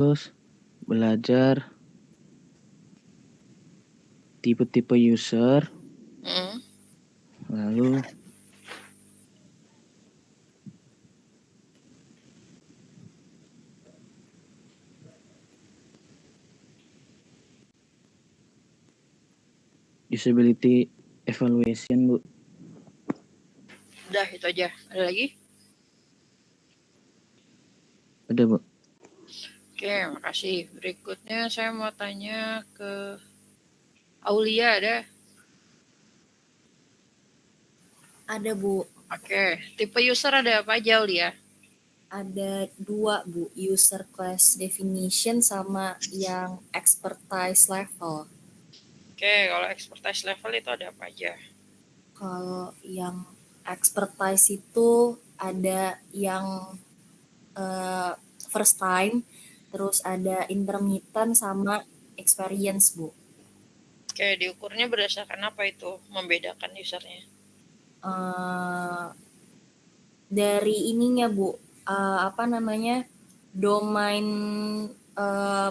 Terus belajar tipe-tipe user, lalu usability evaluation, Bu. Udah, itu aja. Ada lagi? Ada, Bu. Oke, makasih. Berikutnya saya mau tanya ke Aulia, ada? Ada, Bu. Oke, tipe user ada apa aja, Aulia? Ada 2, Bu. User class definition sama yang expertise level. Oke, kalau expertise level itu ada apa aja? Kalau yang expertise itu ada yang first time, terus ada intermittent sama experience, Bu. Oke, diukurnya berdasarkan apa itu membedakan usernya? Dari ininya, Bu, domain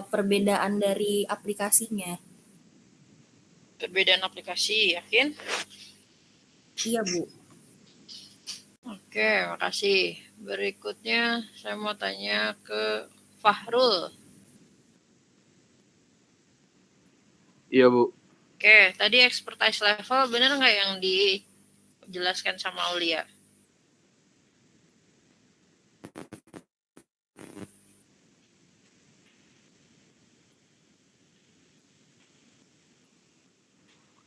perbedaan dari aplikasinya. Perbedaan aplikasi, yakin? Iya, Bu. Oke, makasih. Berikutnya saya mau tanya ke Fahrul. Iya, Bu. Oke, tadi expertise level benar nggak yang dijelaskan sama Aulia?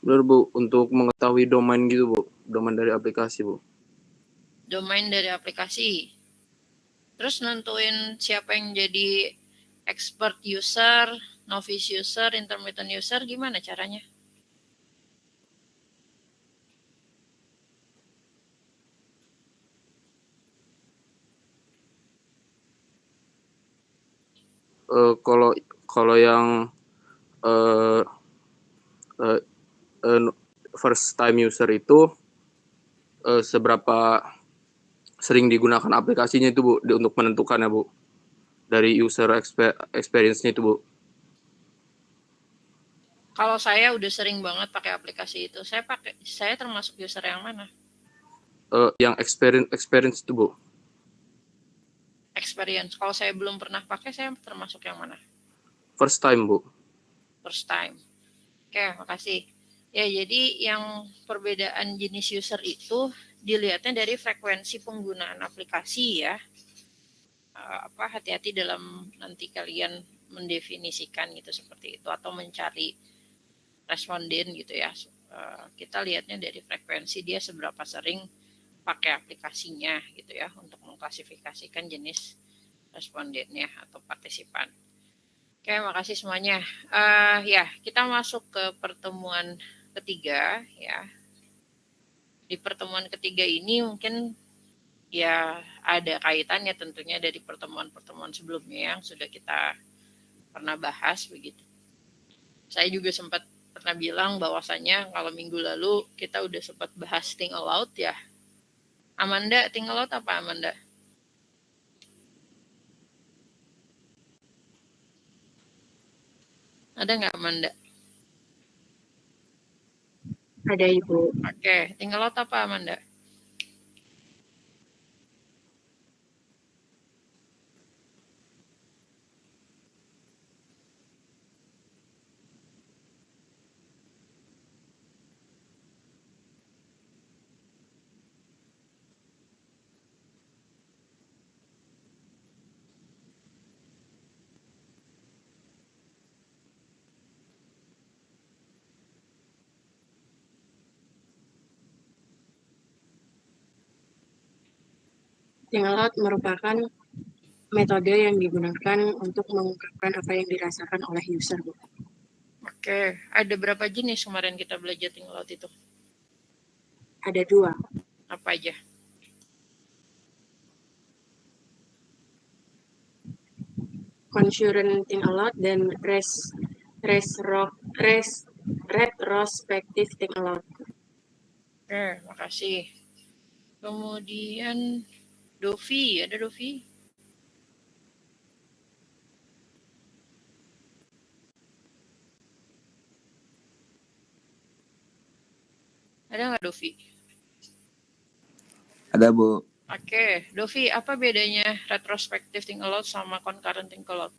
Benar, Bu. Untuk mengetahui domain gitu, Bu. Domain dari aplikasi, Bu. Domain dari aplikasi. Terus nentuin siapa yang jadi expert user, novice user, intermittent user, gimana caranya? Kalau yang first time user itu seberapa sering digunakan aplikasinya itu, Bu, untuk menentukannya, Bu. Dari user experience-nya itu, Bu. Kalau saya udah sering banget pakai aplikasi itu, saya termasuk user yang mana? Yang experience itu, Bu. Experience. Kalau saya belum pernah pakai, saya termasuk yang mana? First time, Bu. First time. Oke, makasih. Ya, jadi yang perbedaan jenis user itu dilihatnya dari frekuensi penggunaan aplikasi ya. Hati-hati dalam nanti kalian mendefinisikan gitu seperti itu atau mencari responden gitu ya. Kita lihatnya dari frekuensi dia seberapa sering pakai aplikasinya gitu ya untuk mengklasifikasikan jenis respondennya atau partisipan. Oke, makasih semuanya. Ya, kita masuk ke pertemuan ketiga ya. Di pertemuan ketiga ini mungkin ya ada kaitannya tentunya dari pertemuan-pertemuan sebelumnya yang sudah kita pernah bahas begitu. Saya juga sempat pernah bilang bahwasannya kalau minggu lalu kita udah sempat bahas think aloud ya. Amanda, think aloud apa Amanda? Ada nggak Amanda? Ada, Ibu. Oke, think aloud apa Amanda? Think aloud merupakan metode yang digunakan untuk mengungkapkan apa yang dirasakan oleh user, Bu. Oke, ada berapa jenis kemarin kita belajar think aloud itu? Ada 2. Apa aja? Concurrent think aloud dan retrospective think aloud. Oke, makasih. Kemudian Dovi, ada Dovi? Ada nggak Dovi? Ada, Bu. Oke, Dovi, apa bedanya retrospective think aloud sama concurrent think aloud?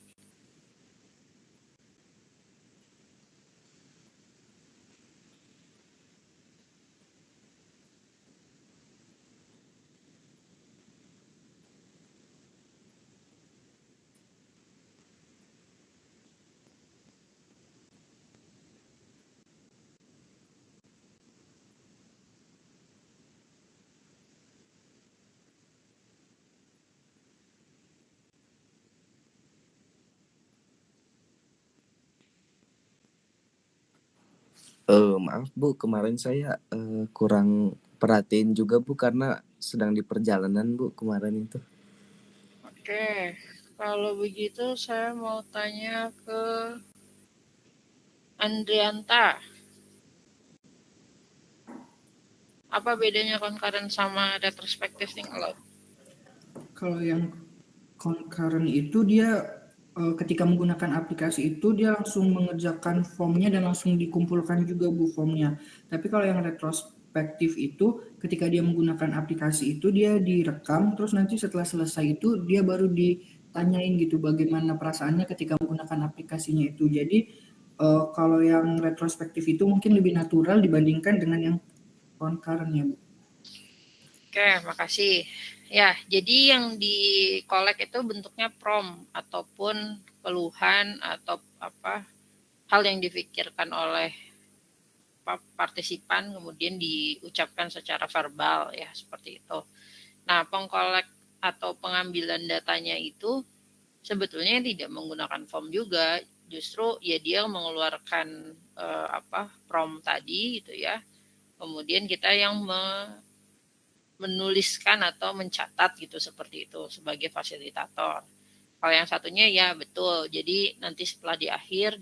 Maaf Bu, kemarin saya kurang perhatiin juga Bu karena sedang di perjalanan Bu kemarin itu. Oke, kalau begitu saya mau tanya ke Andrianta. Apa bedanya concurrent sama retrospective think aloud? Kalau yang concurrent itu dia ketika menggunakan aplikasi itu dia langsung mengerjakan formnya dan langsung dikumpulkan juga Bu formnya. Tapi kalau yang retrospektif itu ketika dia menggunakan aplikasi itu dia direkam, terus nanti setelah selesai itu dia baru ditanyain gitu bagaimana perasaannya ketika menggunakan aplikasinya itu. Jadi kalau yang retrospektif itu mungkin lebih natural dibandingkan dengan yang concurrent ya Bu. Oke, makasih. Ya, jadi yang di collect itu bentuknya prompt ataupun keluhan atau hal yang difikirkan oleh partisipan kemudian diucapkan secara verbal ya, seperti itu. Nah, pengkolek atau pengambilan datanya itu sebetulnya tidak menggunakan form juga, justru ya dia mengeluarkan prompt tadi gitu ya. Kemudian kita yang menuliskan atau mencatat gitu seperti itu sebagai fasilitator. Kalau yang satunya ya betul. Jadi nanti setelah di akhir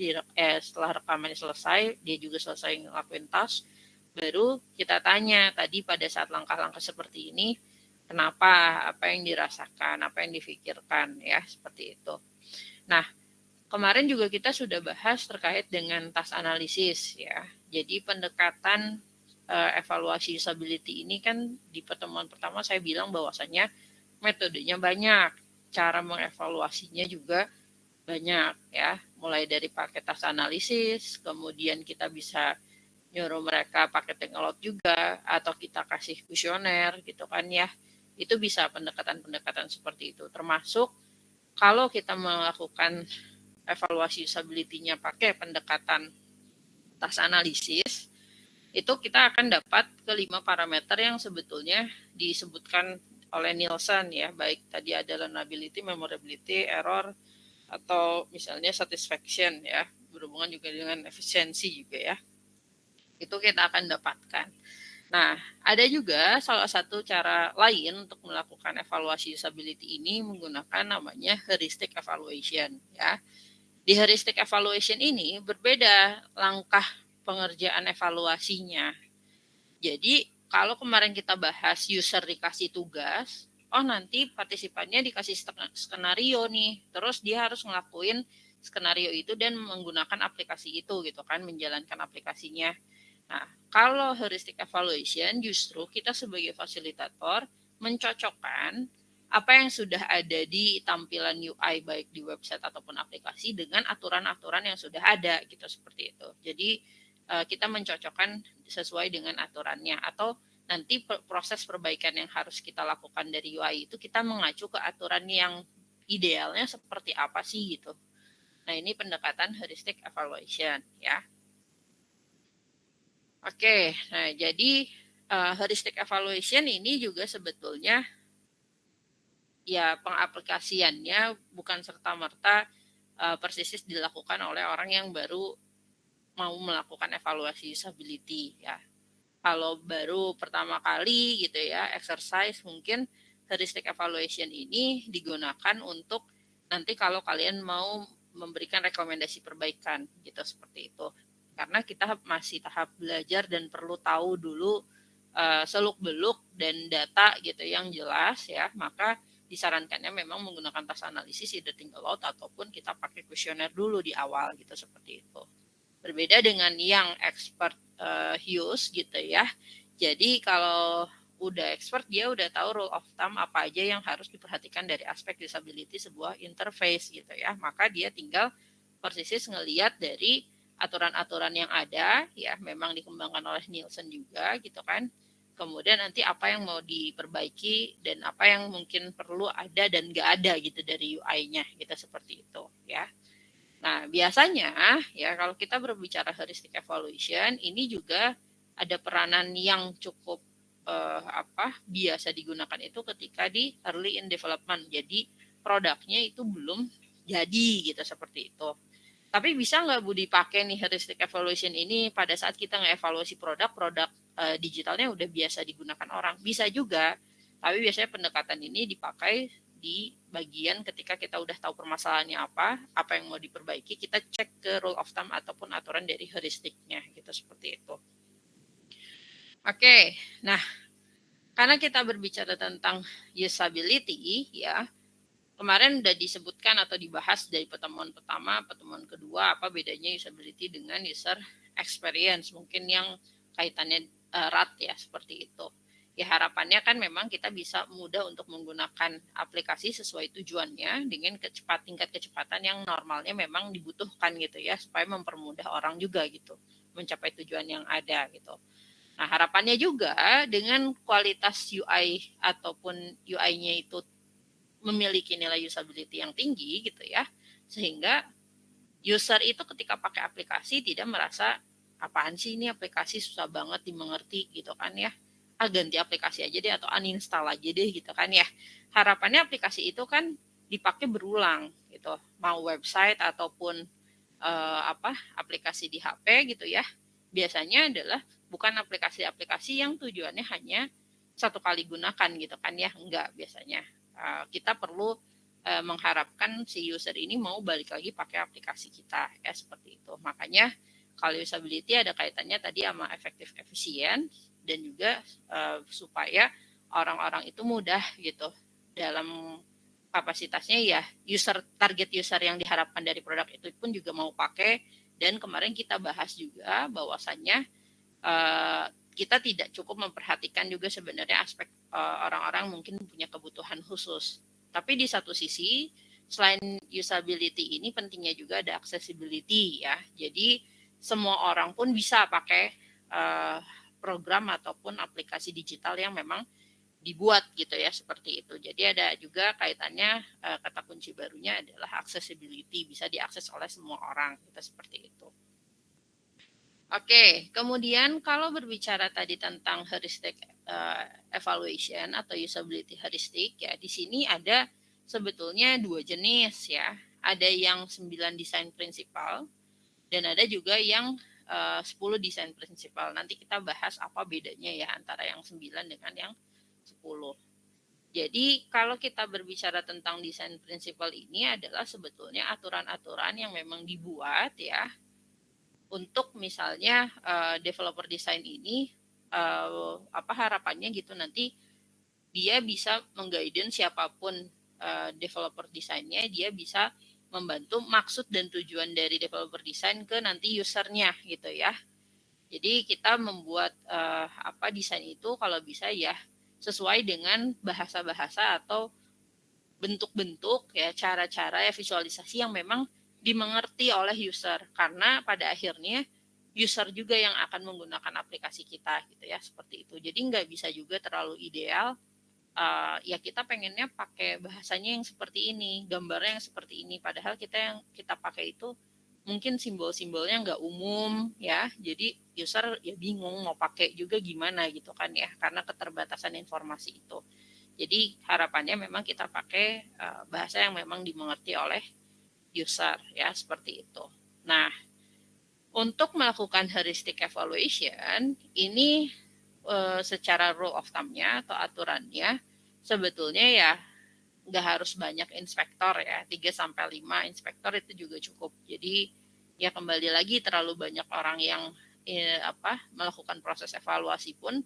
setelah rekamannya selesai, dia juga selesai ngelakuin task, baru kita tanya tadi pada saat langkah-langkah seperti ini kenapa, apa yang dirasakan, apa yang difikirkan ya, seperti itu. Nah, kemarin juga kita sudah bahas terkait dengan task analisis ya. Jadi pendekatan evaluasi usability ini kan di pertemuan pertama saya bilang bahwasannya metodenya banyak, cara mengevaluasinya juga banyak ya, mulai dari pakai task analisis, kemudian kita bisa nyuruh mereka pakai think aloud juga, atau kita kasih kuesioner gitu kan ya, itu bisa pendekatan-pendekatan seperti itu, termasuk kalau kita melakukan evaluasi usability-nya pakai pendekatan task analisis, itu kita akan dapat ke 5 parameter yang sebetulnya disebutkan oleh Nielsen ya, baik tadi ada learnability, memorability, error, atau misalnya satisfaction ya, berhubungan juga dengan efisiensi juga ya. Itu kita akan dapatkan. Nah, ada juga salah satu cara lain untuk melakukan evaluasi usability ini menggunakan namanya heuristic evaluation ya. Di heuristic evaluation ini berbeda langkah pengerjaan evaluasinya. Jadi kalau kemarin kita bahas user dikasih tugas, nanti partisipannya dikasih skenario nih, terus dia harus ngelakuin skenario itu dan menggunakan aplikasi itu gitu kan, menjalankan aplikasinya. Nah, kalau heuristic evaluation justru kita sebagai fasilitator mencocokkan apa yang sudah ada di tampilan UI baik di website ataupun aplikasi dengan aturan-aturan yang sudah ada gitu, seperti itu. Jadi kita mencocokkan sesuai dengan aturannya, atau nanti proses perbaikan yang harus kita lakukan dari UI itu kita mengacu ke aturan yang idealnya seperti apa sih gitu. Nah, ini pendekatan heuristic evaluation ya. Oke, nah jadi heuristic evaluation ini juga sebetulnya ya pengaplikasiannya bukan serta-merta persis dilakukan oleh orang yang baru mau melakukan evaluasi usability ya. Kalau baru pertama kali gitu ya exercise, mungkin heuristic evaluation ini digunakan untuk nanti kalau kalian mau memberikan rekomendasi perbaikan gitu, seperti itu. Karena kita masih tahap belajar dan perlu tahu dulu seluk-beluk dan data gitu yang jelas ya, maka disarankannya memang menggunakan task analisis either think aloud ataupun kita pakai kuesioner dulu di awal gitu, seperti itu. Berbeda dengan yang expert use gitu ya, Jadi kalau udah expert, dia udah tahu rule of thumb apa aja yang harus diperhatikan dari aspek usability sebuah interface gitu ya. Maka dia tinggal persis ngelihat dari aturan-aturan yang ada ya, memang dikembangkan oleh Nielsen juga gitu kan. Kemudian nanti apa yang mau diperbaiki dan apa yang mungkin perlu ada dan nggak ada gitu dari UI-nya gitu, seperti itu ya. Nah, biasanya ya kalau kita berbicara heuristic evaluation, ini juga ada peranan yang cukup biasa digunakan itu ketika di early in development. Jadi produknya itu belum jadi gitu, seperti itu. Tapi bisa nggak Bu dipakai nih heuristic evaluation ini pada saat kita ngevaluasi produk digitalnya udah biasa digunakan orang? Bisa juga, tapi biasanya pendekatan ini dipakai di bagian ketika kita udah tahu permasalahannya apa yang mau diperbaiki, kita cek ke rule of thumb ataupun aturan dari heuristiknya gitu, seperti itu. Oke, nah karena kita berbicara tentang usability ya, kemarin udah disebutkan atau dibahas dari pertemuan pertama, pertemuan kedua, apa bedanya usability dengan user experience, mungkin yang kaitannya erat ya, seperti itu. Ya harapannya kan memang kita bisa mudah untuk menggunakan aplikasi sesuai tujuannya dengan tingkat kecepatan yang normalnya memang dibutuhkan gitu ya, supaya mempermudah orang juga gitu mencapai tujuan yang ada gitu. Nah, harapannya juga dengan kualitas UI ataupun UI-nya itu memiliki nilai usability yang tinggi gitu ya, sehingga user itu ketika pakai aplikasi tidak merasa apaan sih ini aplikasi susah banget dimengerti gitu kan ya, ganti aplikasi aja deh atau uninstall aja deh gitu kan ya. Harapannya aplikasi itu kan dipakai berulang gitu, mau website ataupun aplikasi di HP gitu ya, biasanya adalah bukan aplikasi-aplikasi yang tujuannya hanya satu kali gunakan gitu kan ya, enggak, biasanya kita perlu mengharapkan si user ini mau balik lagi pakai aplikasi kita ya, seperti itu. Makanya kalau usability ada kaitannya tadi sama efektif efisien dan juga supaya orang-orang itu mudah gitu dalam kapasitasnya ya, target user yang diharapkan dari produk itu pun juga mau pakai. Dan kemarin kita bahas juga bahwasannya kita tidak cukup memperhatikan juga sebenarnya aspek orang-orang mungkin punya kebutuhan khusus. Tapi di satu sisi selain usability ini pentingnya juga ada accessibility ya. Jadi semua orang pun bisa pakai program ataupun aplikasi digital yang memang dibuat gitu ya, seperti itu. Jadi ada juga kaitannya kata kunci barunya adalah accessibility, bisa diakses oleh semua orang gitu, seperti itu. Oke, kemudian kalau berbicara tadi tentang heuristic evaluation atau usability heuristic ya, di sini ada sebetulnya dua jenis ya. Ada yang 9 design principle dan ada juga yang 10 design principle. Nanti kita bahas apa bedanya ya antara yang 9 dengan yang 10. Jadi kalau kita berbicara tentang desain prinsipal ini adalah sebetulnya aturan-aturan yang memang dibuat ya untuk misalnya developer desain ini harapannya gitu nanti dia bisa mengguidance siapapun developer desainnya, dia bisa membantu maksud dan tujuan dari developer desain ke nanti usernya gitu ya. Jadi kita membuat desain itu kalau bisa ya sesuai dengan bahasa-bahasa atau bentuk-bentuk ya, cara-cara ya, visualisasi yang memang dimengerti oleh user, karena pada akhirnya user juga yang akan menggunakan aplikasi kita gitu ya, seperti itu. Jadi nggak bisa juga terlalu ideal ya kita pengennya pakai bahasanya yang seperti ini, gambarnya yang seperti ini, padahal yang kita pakai itu mungkin simbol-simbolnya nggak umum ya, jadi user ya bingung mau pakai juga gimana gitu kan ya, karena keterbatasan informasi itu. Jadi harapannya memang kita pakai bahasa yang memang dimengerti oleh user ya, seperti itu. Nah, untuk melakukan heuristic evaluation ini secara rule of thumb-nya atau aturannya sebetulnya ya nggak harus banyak inspektor ya, 3-5 inspektor itu juga cukup. Jadi ya kembali lagi terlalu banyak orang yang melakukan proses evaluasi pun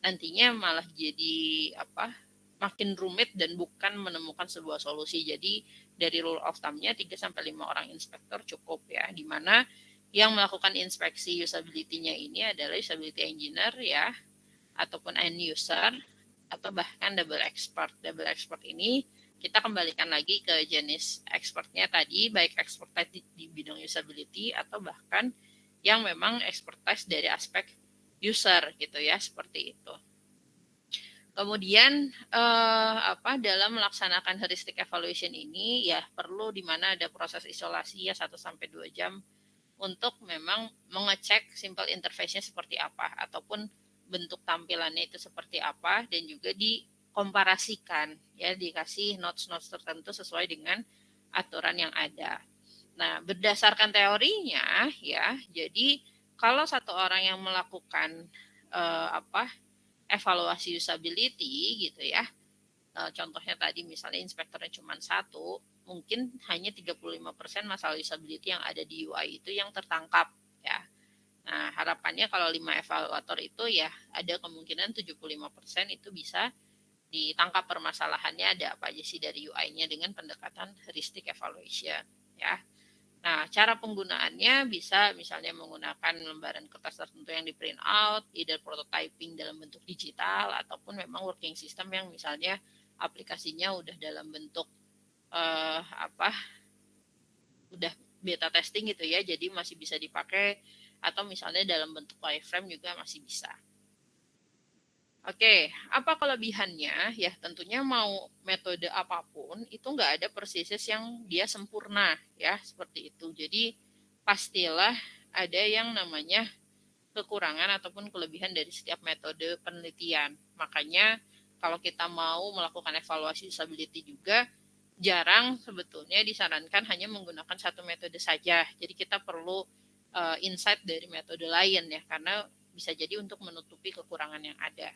nantinya malah jadi makin rumit dan bukan menemukan sebuah solusi. Jadi dari rule of thumb-nya 3-5 orang inspektor cukup ya, di mana yang melakukan inspeksi usability-nya ini adalah usability engineer ya, ataupun end user, atau bahkan double expert. Double expert ini kita kembalikan lagi ke jenis expertnya tadi, baik expertise di bidang usability atau bahkan yang memang expertise dari aspek user gitu ya, seperti itu. Kemudian dalam melaksanakan heuristic evaluation ini ya perlu di mana ada proses isolasi ya 1-2 jam untuk memang mengecek simple interface-nya seperti apa ataupun bentuk tampilannya itu seperti apa, dan juga dikomparasikan ya, dikasih notes-notes tertentu sesuai dengan aturan yang ada. Nah, berdasarkan teorinya ya, jadi kalau satu orang yang melakukan evaluasi usability gitu ya, contohnya tadi misalnya inspektornya cuma 1, mungkin hanya 35% masalah usability yang ada di UI itu yang tertangkap ya. Nah, harapannya kalau 5 evaluator itu ya ada kemungkinan 75% itu bisa ditangkap permasalahannya ada apa aja sih dari UI-nya dengan pendekatan heuristic evaluation ya. Nah, cara penggunaannya bisa misalnya menggunakan lembaran kertas tertentu yang di print out, either prototyping dalam bentuk digital ataupun memang working system yang misalnya aplikasinya udah dalam bentuk udah beta testing gitu ya, jadi masih bisa dipakai, atau misalnya dalam bentuk wireframe juga masih bisa. Oke, apa kelebihannya? Ya tentunya mau metode apapun itu nggak ada persis yang dia sempurna ya, seperti itu. Jadi pastilah ada yang namanya kekurangan ataupun kelebihan dari setiap metode penelitian. Makanya kalau kita mau melakukan evaluasi usability juga jarang sebetulnya disarankan hanya menggunakan satu metode saja. Jadi kita perlu insight dari metode lain ya, karena bisa jadi untuk menutupi kekurangan yang ada.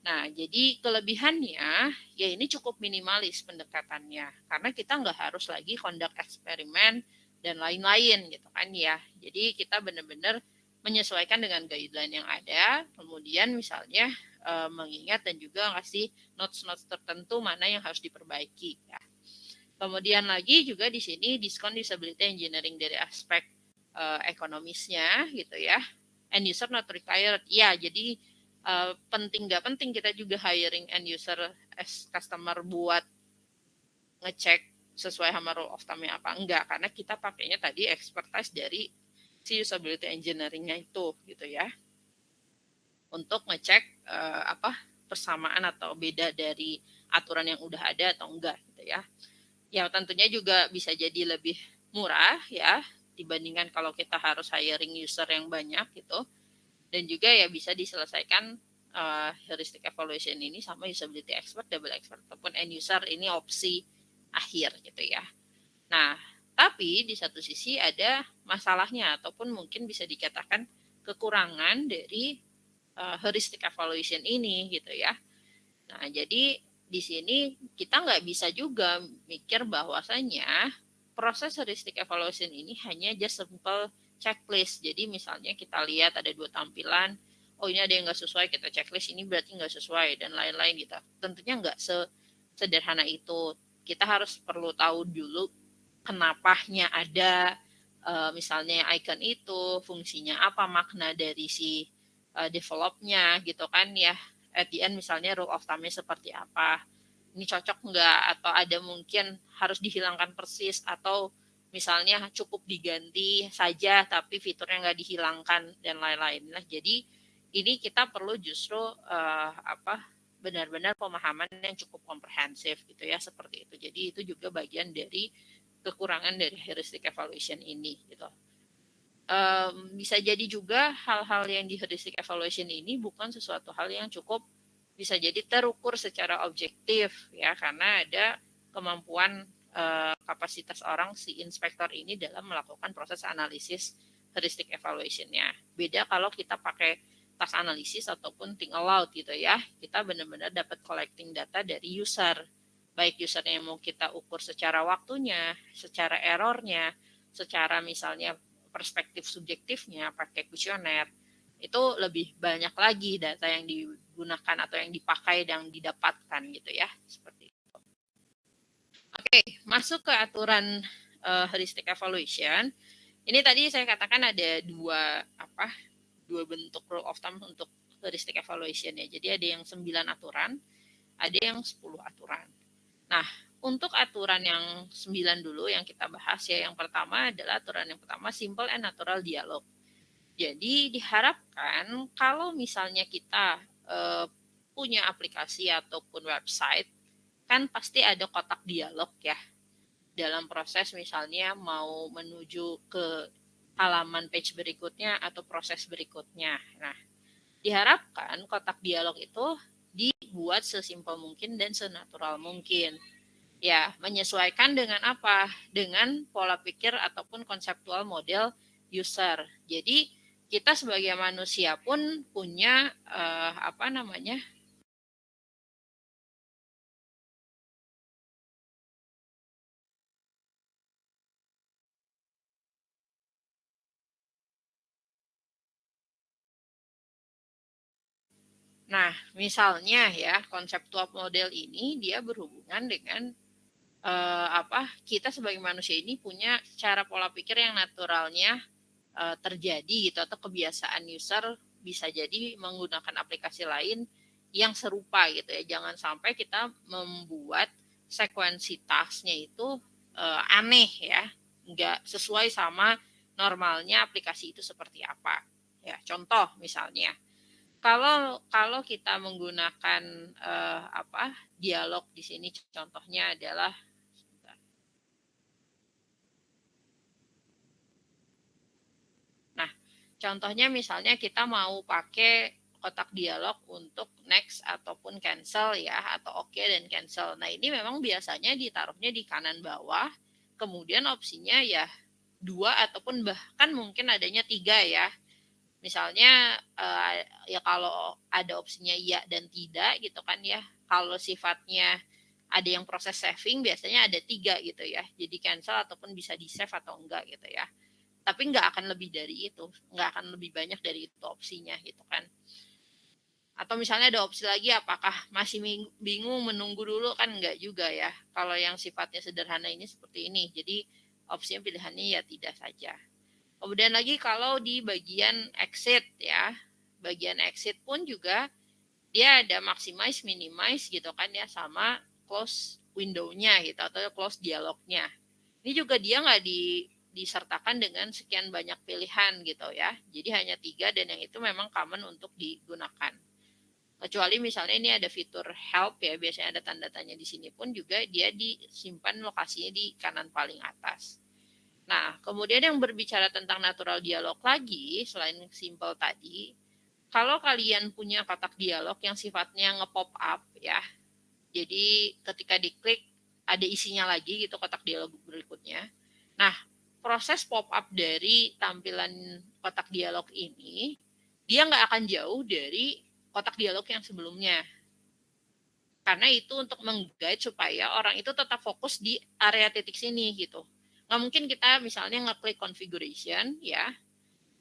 Nah, jadi kelebihannya ya ini cukup minimalis pendekatannya, karena kita nggak harus lagi conduct eksperimen dan lain-lain gitu kan ya. Jadi kita benar-benar menyesuaikan dengan guideline yang ada, kemudian misalnya mengingat dan juga ngasih notes-notes tertentu mana yang harus diperbaiki ya. Kemudian lagi juga di sini diskon disability engineering dari aspek ekonomisnya gitu ya. End user not required. Ya, jadi penting nggak penting kita juga hiring end user as customer buat ngecek sesuai sama rule of thumb-nya apa enggak, karena kita pakainya tadi expertise dari si usability engineering-nya itu gitu ya, untuk ngecek persamaan atau beda dari aturan yang udah ada atau enggak gitu ya. Ya tentunya juga bisa jadi lebih murah ya dibandingkan kalau kita harus hiring user yang banyak gitu, dan juga ya bisa diselesaikan heuristic evaluation ini sama usability expert, double expert ataupun end user ini opsi akhir gitu ya. Nah, tapi di satu sisi ada masalahnya ataupun mungkin bisa dikatakan kekurangan dari heuristic evaluation ini gitu ya. Nah, jadi di sini kita nggak bisa juga mikir bahwasanya proses heuristic evaluation ini hanya just simple checklist. Jadi misalnya kita lihat ada 2 tampilan, oh ini ada yang nggak sesuai, kita checklist, ini berarti nggak sesuai dan lain-lain gitu. Tentunya nggak sederhana itu. Kita harus perlu tahu dulu kenapanya ada misalnya icon itu, fungsinya apa, makna dari si developnya gitu kan ya. At the end misalnya rule of thumb-nya seperti apa. Ini cocok nggak, atau ada mungkin harus dihilangkan persis, atau misalnya cukup diganti saja tapi fiturnya nggak dihilangkan dan lain-lain. Nah, jadi ini kita perlu justru benar-benar pemahaman yang cukup komprehensif gitu ya, seperti itu. Jadi itu juga bagian dari kekurangan dari heuristic evaluation ini gitu. Bisa jadi juga hal-hal yang di heuristic evaluation ini bukan sesuatu hal yang cukup bisa jadi terukur secara objektif ya, karena ada kemampuan kapasitas orang si inspektor ini dalam melakukan proses analisis heuristic evaluation-nya. Beda kalau kita pakai task analisis ataupun think aloud gitu ya, kita benar-benar dapat collecting data dari user, baik usernya yang mau kita ukur secara waktunya, secara errornya, secara misalnya perspektif subjektifnya pakai kuesioner. Itu lebih banyak lagi data yang digunakan atau yang dipakai dan didapatkan gitu ya, seperti itu. Oke, masuk ke aturan heuristic evaluation. Ini tadi saya katakan ada dua bentuk rule of thumb untuk heuristic evaluation ya. Jadi ada yang 9 aturan, ada yang 10 aturan. Nah, untuk aturan yang 9 dulu yang kita bahas ya. Yang pertama adalah aturan yang pertama, simple and natural dialog. Jadi diharapkan kalau misalnya kita punya aplikasi ataupun website, kan pasti ada kotak dialog ya. Dalam proses misalnya mau menuju ke halaman page berikutnya atau proses berikutnya. Nah, diharapkan kotak dialog itu dibuat sesimpel mungkin dan senatural mungkin. Ya, menyesuaikan dengan apa? Dengan pola pikir ataupun konseptual model user. Jadi kita sebagai manusia pun punya Nah, misalnya ya, konseptual model ini dia berhubungan dengan kita sebagai manusia ini punya cara pola pikir yang naturalnya terjadi gitu, atau kebiasaan user bisa jadi menggunakan aplikasi lain yang serupa gitu ya. Jangan sampai kita membuat sekuensi tasknya itu aneh ya, nggak sesuai sama normalnya aplikasi itu seperti apa. Ya, contoh misalnya, kalau kita menggunakan dialog di sini, contohnya adalah contohnya misalnya kita mau pakai kotak dialog untuk next ataupun cancel ya, atau oke dan cancel. Nah, ini memang biasanya ditaruhnya di kanan bawah, kemudian opsinya ya 2 ataupun bahkan mungkin adanya 3 ya. Misalnya ya kalau ada opsinya iya dan tidak gitu kan ya. Kalau sifatnya ada yang proses saving biasanya ada 3 gitu ya. Jadi cancel ataupun bisa di save atau enggak gitu ya. Tapi nggak akan lebih dari itu, nggak akan lebih banyak dari itu opsinya gitu kan. Atau misalnya ada opsi lagi, apakah masih bingung menunggu dulu, kan nggak juga ya. Kalau yang sifatnya sederhana ini seperti ini, jadi opsinya pilihannya ya tidak saja. Kemudian lagi kalau di bagian exit ya, bagian exit pun juga dia ada maximize, minimize gitu kan ya, sama close window-nya gitu, atau close dialognya. Ini juga dia nggak disertakan dengan sekian banyak pilihan gitu ya. Jadi hanya 3 dan yang itu memang common untuk digunakan. Kecuali misalnya ini ada fitur help ya, biasanya ada tanda tanya di sini pun juga dia disimpan lokasinya di kanan paling atas. Nah, kemudian yang berbicara tentang natural dialog lagi, selain simple tadi, kalau kalian punya kotak dialog yang sifatnya nge-pop up ya, jadi ketika diklik ada isinya lagi gitu kotak dialog berikutnya. Nah, proses pop up dari tampilan kotak dialog ini, dia nggak akan jauh dari kotak dialog yang sebelumnya. Karena itu untuk meng-guide supaya orang itu tetap fokus di area titik sini gitu. Nggak mungkin kita misalnya ngeklik configuration ya,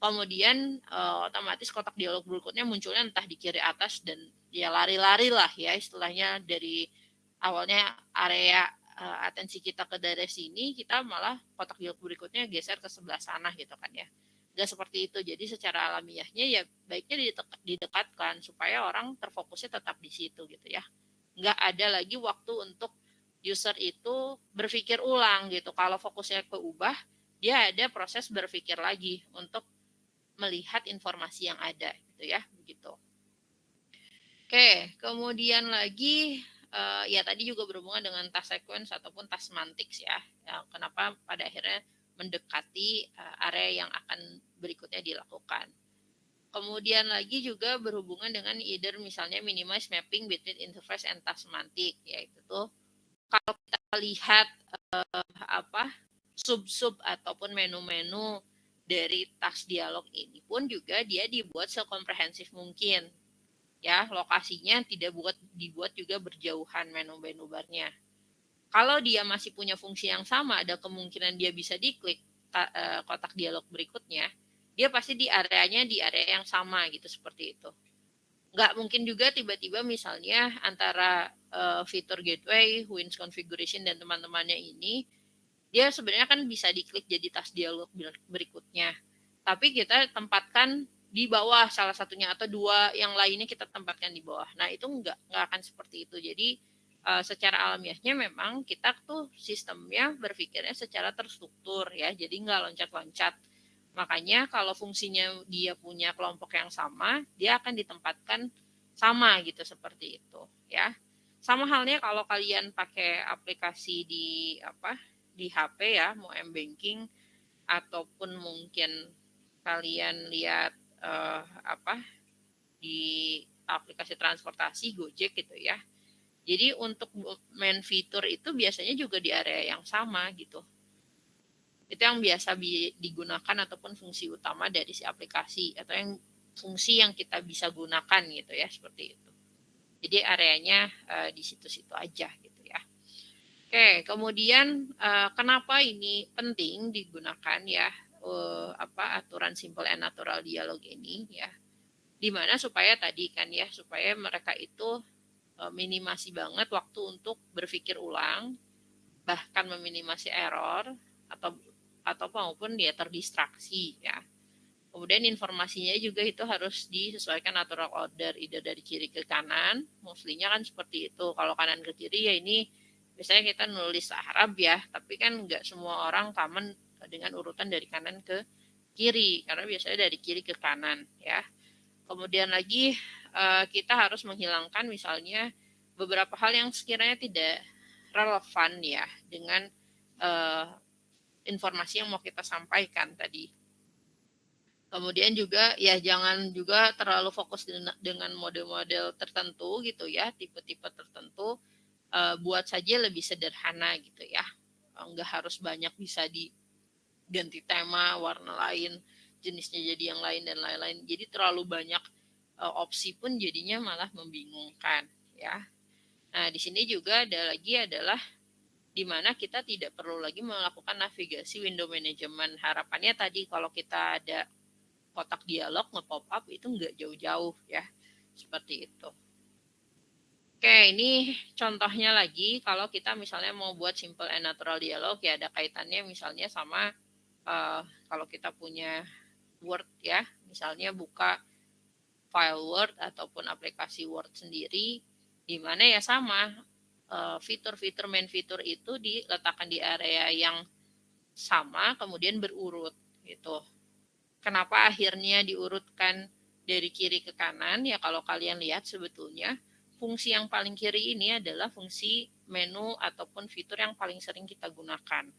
kemudian otomatis kotak dialog berikutnya munculnya entah di kiri atas dan ya lari-lari lah ya istilahnya, dari awalnya area atensi kita ke daerah sini, kita malah kotak dialog berikutnya geser ke sebelah sana gitu kan ya. Nggak seperti itu. Jadi secara alamiahnya ya baiknya didekatkan supaya orang terfokusnya tetap di situ gitu ya. Nggak ada lagi waktu untuk user itu berpikir ulang gitu. Kalau fokusnya keubah, dia ada proses berpikir lagi untuk melihat informasi yang ada gitu ya, begitu. Oke, kemudian lagi ya tadi juga berhubungan dengan task sequence ataupun task semantics ya. Kenapa pada akhirnya mendekati area yang akan berikutnya dilakukan. Kemudian lagi juga berhubungan dengan either misalnya minimize mapping between interface and task semantic, yaitu tuh kalau kita lihat sub-sub ataupun menu-menu dari task dialog ini pun juga dia dibuat sekomprehensif mungkin. Ya, lokasinya tidak dibuat juga berjauhan menu-menu barnya. Kalau dia masih punya fungsi yang sama, ada kemungkinan dia bisa diklik kotak dialog berikutnya, dia pasti di area yang sama gitu, seperti itu. Nggak mungkin juga tiba-tiba misalnya antara fitur gateway, Wins configuration dan teman-temannya ini, dia sebenarnya kan bisa diklik jadi task dialog berikutnya. Tapi kita tempatkan di bawah salah satunya atau dua yang lainnya kita tempatkan di bawah. Nah itu nggak akan seperti itu. Jadi secara alamiahnya memang kita tuh sistemnya berpikirnya secara terstruktur ya, jadi nggak loncat-loncat. Makanya kalau fungsinya dia punya kelompok yang sama, dia akan ditempatkan sama gitu seperti itu ya. Sama halnya kalau kalian pakai aplikasi di HP ya, mau m-banking ataupun mungkin kalian lihat di aplikasi transportasi Gojek gitu ya. Jadi untuk main fitur itu biasanya juga di area yang sama gitu. Itu yang biasa digunakan ataupun fungsi utama dari si aplikasi atau yang fungsi yang kita bisa gunakan gitu ya, seperti itu. Jadi areanya di situ-situ aja gitu ya. Oke, kemudian kenapa ini penting digunakan ya aturan simple and natural dialog ini ya, dimana supaya tadi kan ya, supaya mereka itu minimasi banget waktu untuk berpikir ulang, bahkan meminimasi error atau maupun dia terdistraksi ya. Kemudian informasinya juga itu harus disesuaikan natural order, either dari kiri ke kanan, mostly-nya kan seperti itu. Kalau kanan ke kiri ya ini biasanya kita nulis Arab ya, tapi kan nggak semua orang common dengan urutan dari kanan ke kiri, karena biasanya dari kiri ke kanan ya. Kemudian lagi kita harus menghilangkan misalnya beberapa hal yang sekiranya tidak relevan ya dengan informasi yang mau kita sampaikan tadi. Kemudian juga ya jangan juga terlalu fokus dengan model-model tertentu gitu ya, tipe-tipe tertentu. Buat saja lebih sederhana gitu ya. Nggak harus banyak, bisa diganti tema, warna lain, jenisnya jadi yang lain dan lain-lain. Jadi terlalu banyak opsi pun jadinya malah membingungkan ya. Nah, di sini juga ada lagi adalah di mana kita tidak perlu lagi melakukan navigasi window management. Harapannya tadi kalau kita ada kotak dialog nge-pop up itu nggak jauh-jauh ya, seperti itu. Oke, ini contohnya lagi kalau kita misalnya mau buat simple and natural dialog ya, ada kaitannya misalnya sama kalau kita punya Word ya, misalnya buka file Word ataupun aplikasi Word sendiri, di mana ya sama fitur-fitur main fitur itu diletakkan di area yang sama kemudian berurut gitu. Kenapa akhirnya diurutkan dari kiri ke kanan ya, kalau kalian lihat sebetulnya fungsi yang paling kiri ini adalah fungsi menu ataupun fitur yang paling sering kita gunakan.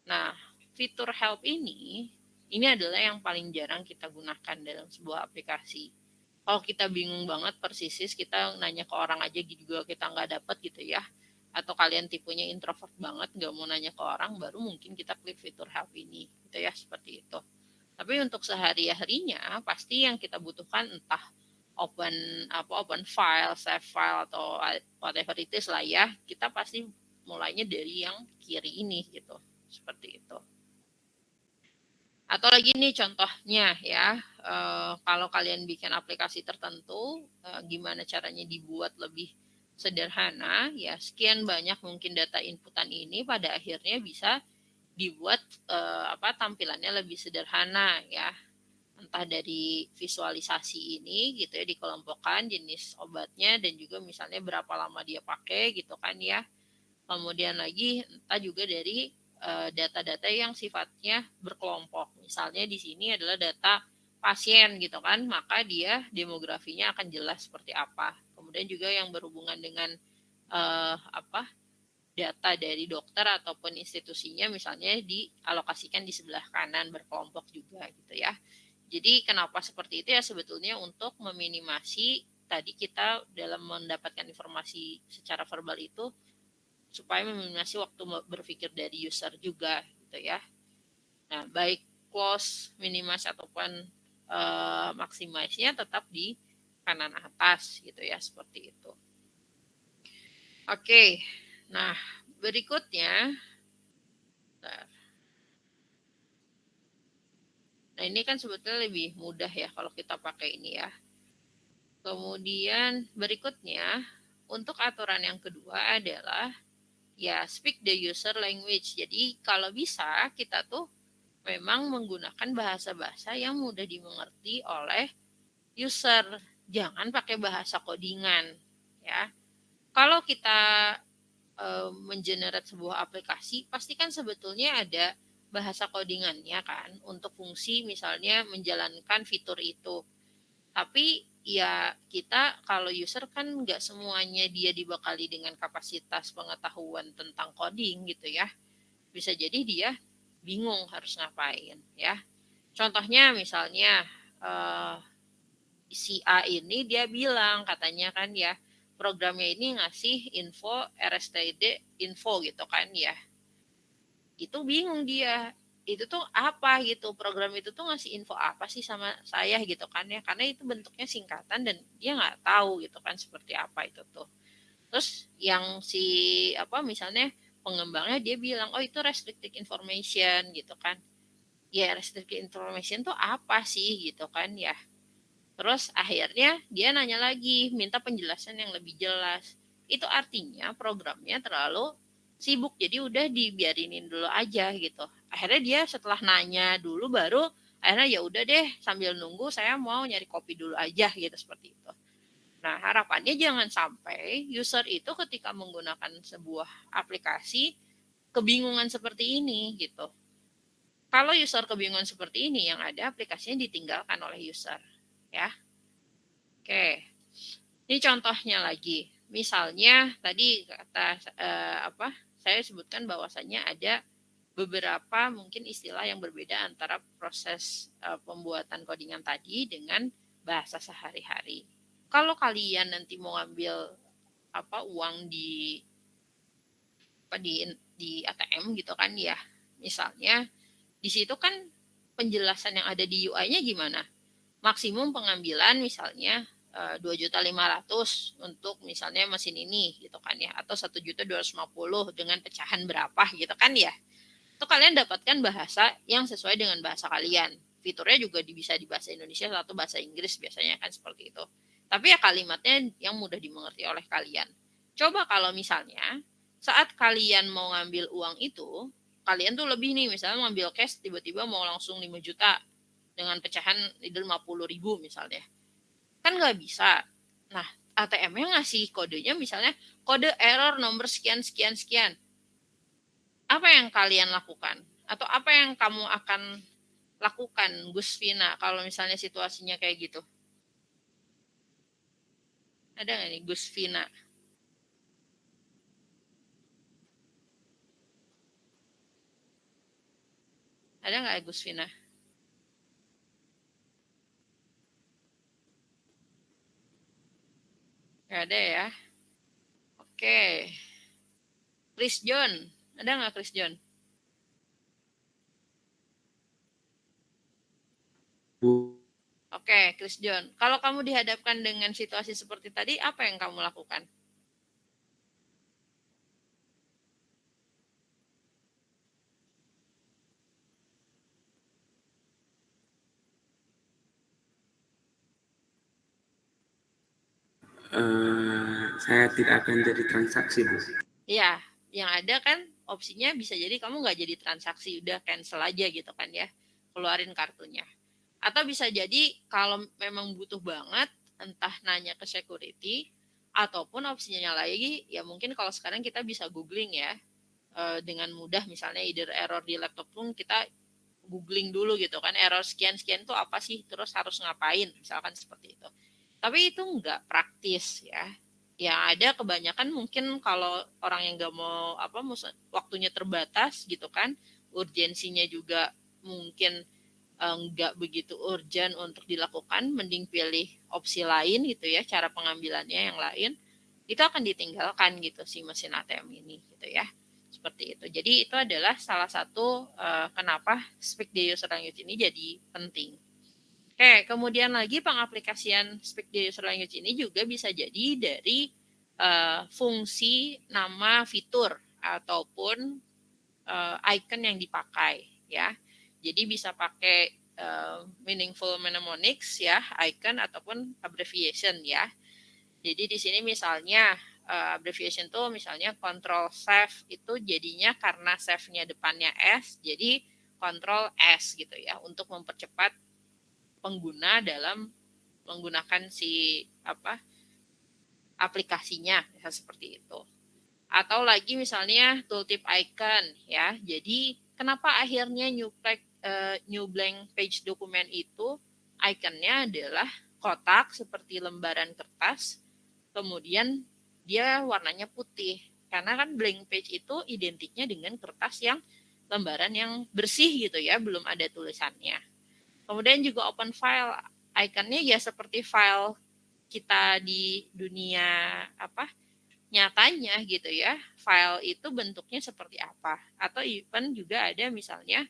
Nah, fitur help ini adalah yang paling jarang kita gunakan dalam sebuah aplikasi. Kalau kita bingung banget persisis, kita nanya ke orang aja juga kita nggak dapat gitu ya. Atau kalian tipenya introvert banget, nggak mau nanya ke orang, baru mungkin kita klik fitur help ini gitu ya, seperti itu. Tapi untuk sehari-harinya pasti yang kita butuhkan entah open file, save file atau whatever it is lah ya, kita pasti mulainya dari yang kiri ini gitu, seperti itu. Atau lagi nih contohnya ya, kalau kalian bikin aplikasi tertentu, gimana caranya dibuat lebih sederhana ya, sekian banyak mungkin data inputan ini pada akhirnya bisa dibuat tampilannya lebih sederhana ya, entah dari visualisasi ini gitu ya, dikelompokkan jenis obatnya dan juga misalnya berapa lama dia pakai gitu kan ya. Kemudian lagi entah juga dari data-data yang sifatnya berkelompok. Misalnya di sini adalah data pasien gitu kan, maka dia demografinya akan jelas seperti apa. Kemudian juga yang berhubungan dengan data dari dokter ataupun institusinya misalnya dialokasikan di sebelah kanan berkelompok juga gitu ya. Jadi kenapa seperti itu ya, sebetulnya untuk meminimasi tadi kita dalam mendapatkan informasi secara verbal itu, supaya meminimasi waktu berpikir dari user juga gitu ya. Nah, baik close, minimize ataupun maximize-nya tetap di kanan atas gitu ya, seperti itu. Oke, nah berikutnya, nah ini kan sebetulnya lebih mudah ya kalau kita pakai ini ya. Kemudian berikutnya untuk aturan yang kedua adalah ya speak the user language. Jadi kalau bisa kita tuh memang menggunakan bahasa-bahasa yang mudah dimengerti oleh user. Jangan pakai bahasa codingan, ya. Kalau kita mengenerate sebuah aplikasi, pasti kan sebetulnya ada bahasa codingannya kan untuk fungsi misalnya menjalankan fitur itu. Tapi ya kita kalau user kan nggak semuanya dia dibekali dengan kapasitas pengetahuan tentang coding gitu ya. Bisa jadi dia bingung harus ngapain ya. Contohnya misalnya si A ini dia bilang katanya kan ya programnya ini ngasih info RSTD info gitu kan ya. Itu bingung dia. Itu tuh apa gitu, program itu tuh ngasih info apa sih sama saya gitu kan ya, karena itu bentuknya singkatan dan dia nggak tahu gitu kan seperti apa itu tuh. Terus yang si apa misalnya pengembangnya dia bilang oh itu restricted information gitu kan, ya restricted information tuh apa sih gitu kan ya. Terus akhirnya dia nanya lagi minta penjelasan yang lebih jelas, itu artinya programnya terlalu sibuk jadi udah dibiarinin dulu aja gitu. Akhirnya dia setelah nanya dulu baru akhirnya ya udah deh sambil nunggu saya mau nyari kopi dulu aja gitu seperti itu. Nah harapannya jangan sampai user itu ketika menggunakan sebuah aplikasi kebingungan seperti ini gitu. Kalau user kebingungan seperti ini yang ada aplikasinya ditinggalkan oleh user ya. Oke. Ini contohnya lagi. Misalnya tadi kata saya sebutkan bahwasannya ada beberapa mungkin istilah yang berbeda antara proses pembuatan codingan tadi dengan bahasa sehari-hari. Kalau kalian nanti mau ngambil uang di ATM gitu kan ya. Misalnya di situ kan penjelasan yang ada di UI-nya gimana? Maksimum pengambilan misalnya 2.500.000 untuk misalnya mesin ini gitu kan ya, atau 1.250.000 dengan pecahan berapa gitu kan ya. Itu kalian dapatkan bahasa yang sesuai dengan bahasa kalian. Fiturnya juga bisa di bahasa Indonesia atau bahasa Inggris biasanya kan seperti itu. Tapi ya kalimatnya yang mudah dimengerti oleh kalian. Coba kalau misalnya saat kalian mau ngambil uang itu, kalian tuh lebih nih misalnya ngambil cash tiba-tiba mau langsung 5 juta dengan pecahan 50.000 misalnya. Kan nggak bisa. Nah, ATM-nya ngasih kodenya misalnya kode error nomor sekian sekian sekian. Apa yang kalian lakukan? Atau apa yang kamu akan lakukan, Gus Vina, kalau misalnya situasinya kayak gitu? Ada nggak nih Gus Vina? Ada nggak Gus Vina? Nggak ada ya? Oke. Chris John. Ada nggak Chris John? Oke, Chris John. Kalau kamu dihadapkan dengan situasi seperti tadi, apa yang kamu lakukan? Saya tidak akan jadi transaksi, Bu. Ya, yang ada kan opsinya bisa jadi kamu nggak jadi transaksi, udah cancel aja gitu kan ya, keluarin kartunya. Atau bisa jadi kalau memang butuh banget, entah nanya ke security, ataupun opsinya lagi, ya mungkin kalau sekarang kita bisa googling ya, dengan mudah misalnya either error di laptop pun kita googling dulu gitu kan, error sekian-sekian itu apa sih, terus harus ngapain, misalkan seperti itu. Tapi itu nggak praktis ya. Yang ada kebanyakan mungkin kalau orang yang nggak mau waktunya terbatas gitu kan, urgensinya juga mungkin nggak begitu urgent untuk dilakukan, mending pilih opsi lain gitu ya, cara pengambilannya yang lain, itu akan ditinggalkan gitu si mesin ATM ini gitu ya, seperti itu. Jadi itu adalah salah satu kenapa Speak the User Language ini jadi penting. Oke, kemudian lagi pengaplikasian Speak the User Language ini juga bisa jadi dari fungsi nama fitur ataupun icon yang dipakai ya. Jadi bisa pakai meaningful mnemonics ya, icon ataupun abbreviation ya. Jadi di sini misalnya abbreviation tuh misalnya control save itu jadinya karena save-nya depannya S, jadi Ctrl S gitu ya untuk mempercepat pengguna dalam menggunakan si aplikasinya ya, seperti itu. Atau lagi misalnya tooltip icon ya. Jadi kenapa akhirnya new blank page dokumen itu ikonnya adalah kotak seperti lembaran kertas, kemudian dia warnanya putih. Karena kan blank page itu identiknya dengan kertas yang lembaran yang bersih gitu ya, belum ada tulisannya. Kemudian juga open file, ikonnya ya seperti file kita di dunia nyatanya gitu ya. File itu bentuknya seperti apa. Atau even juga ada misalnya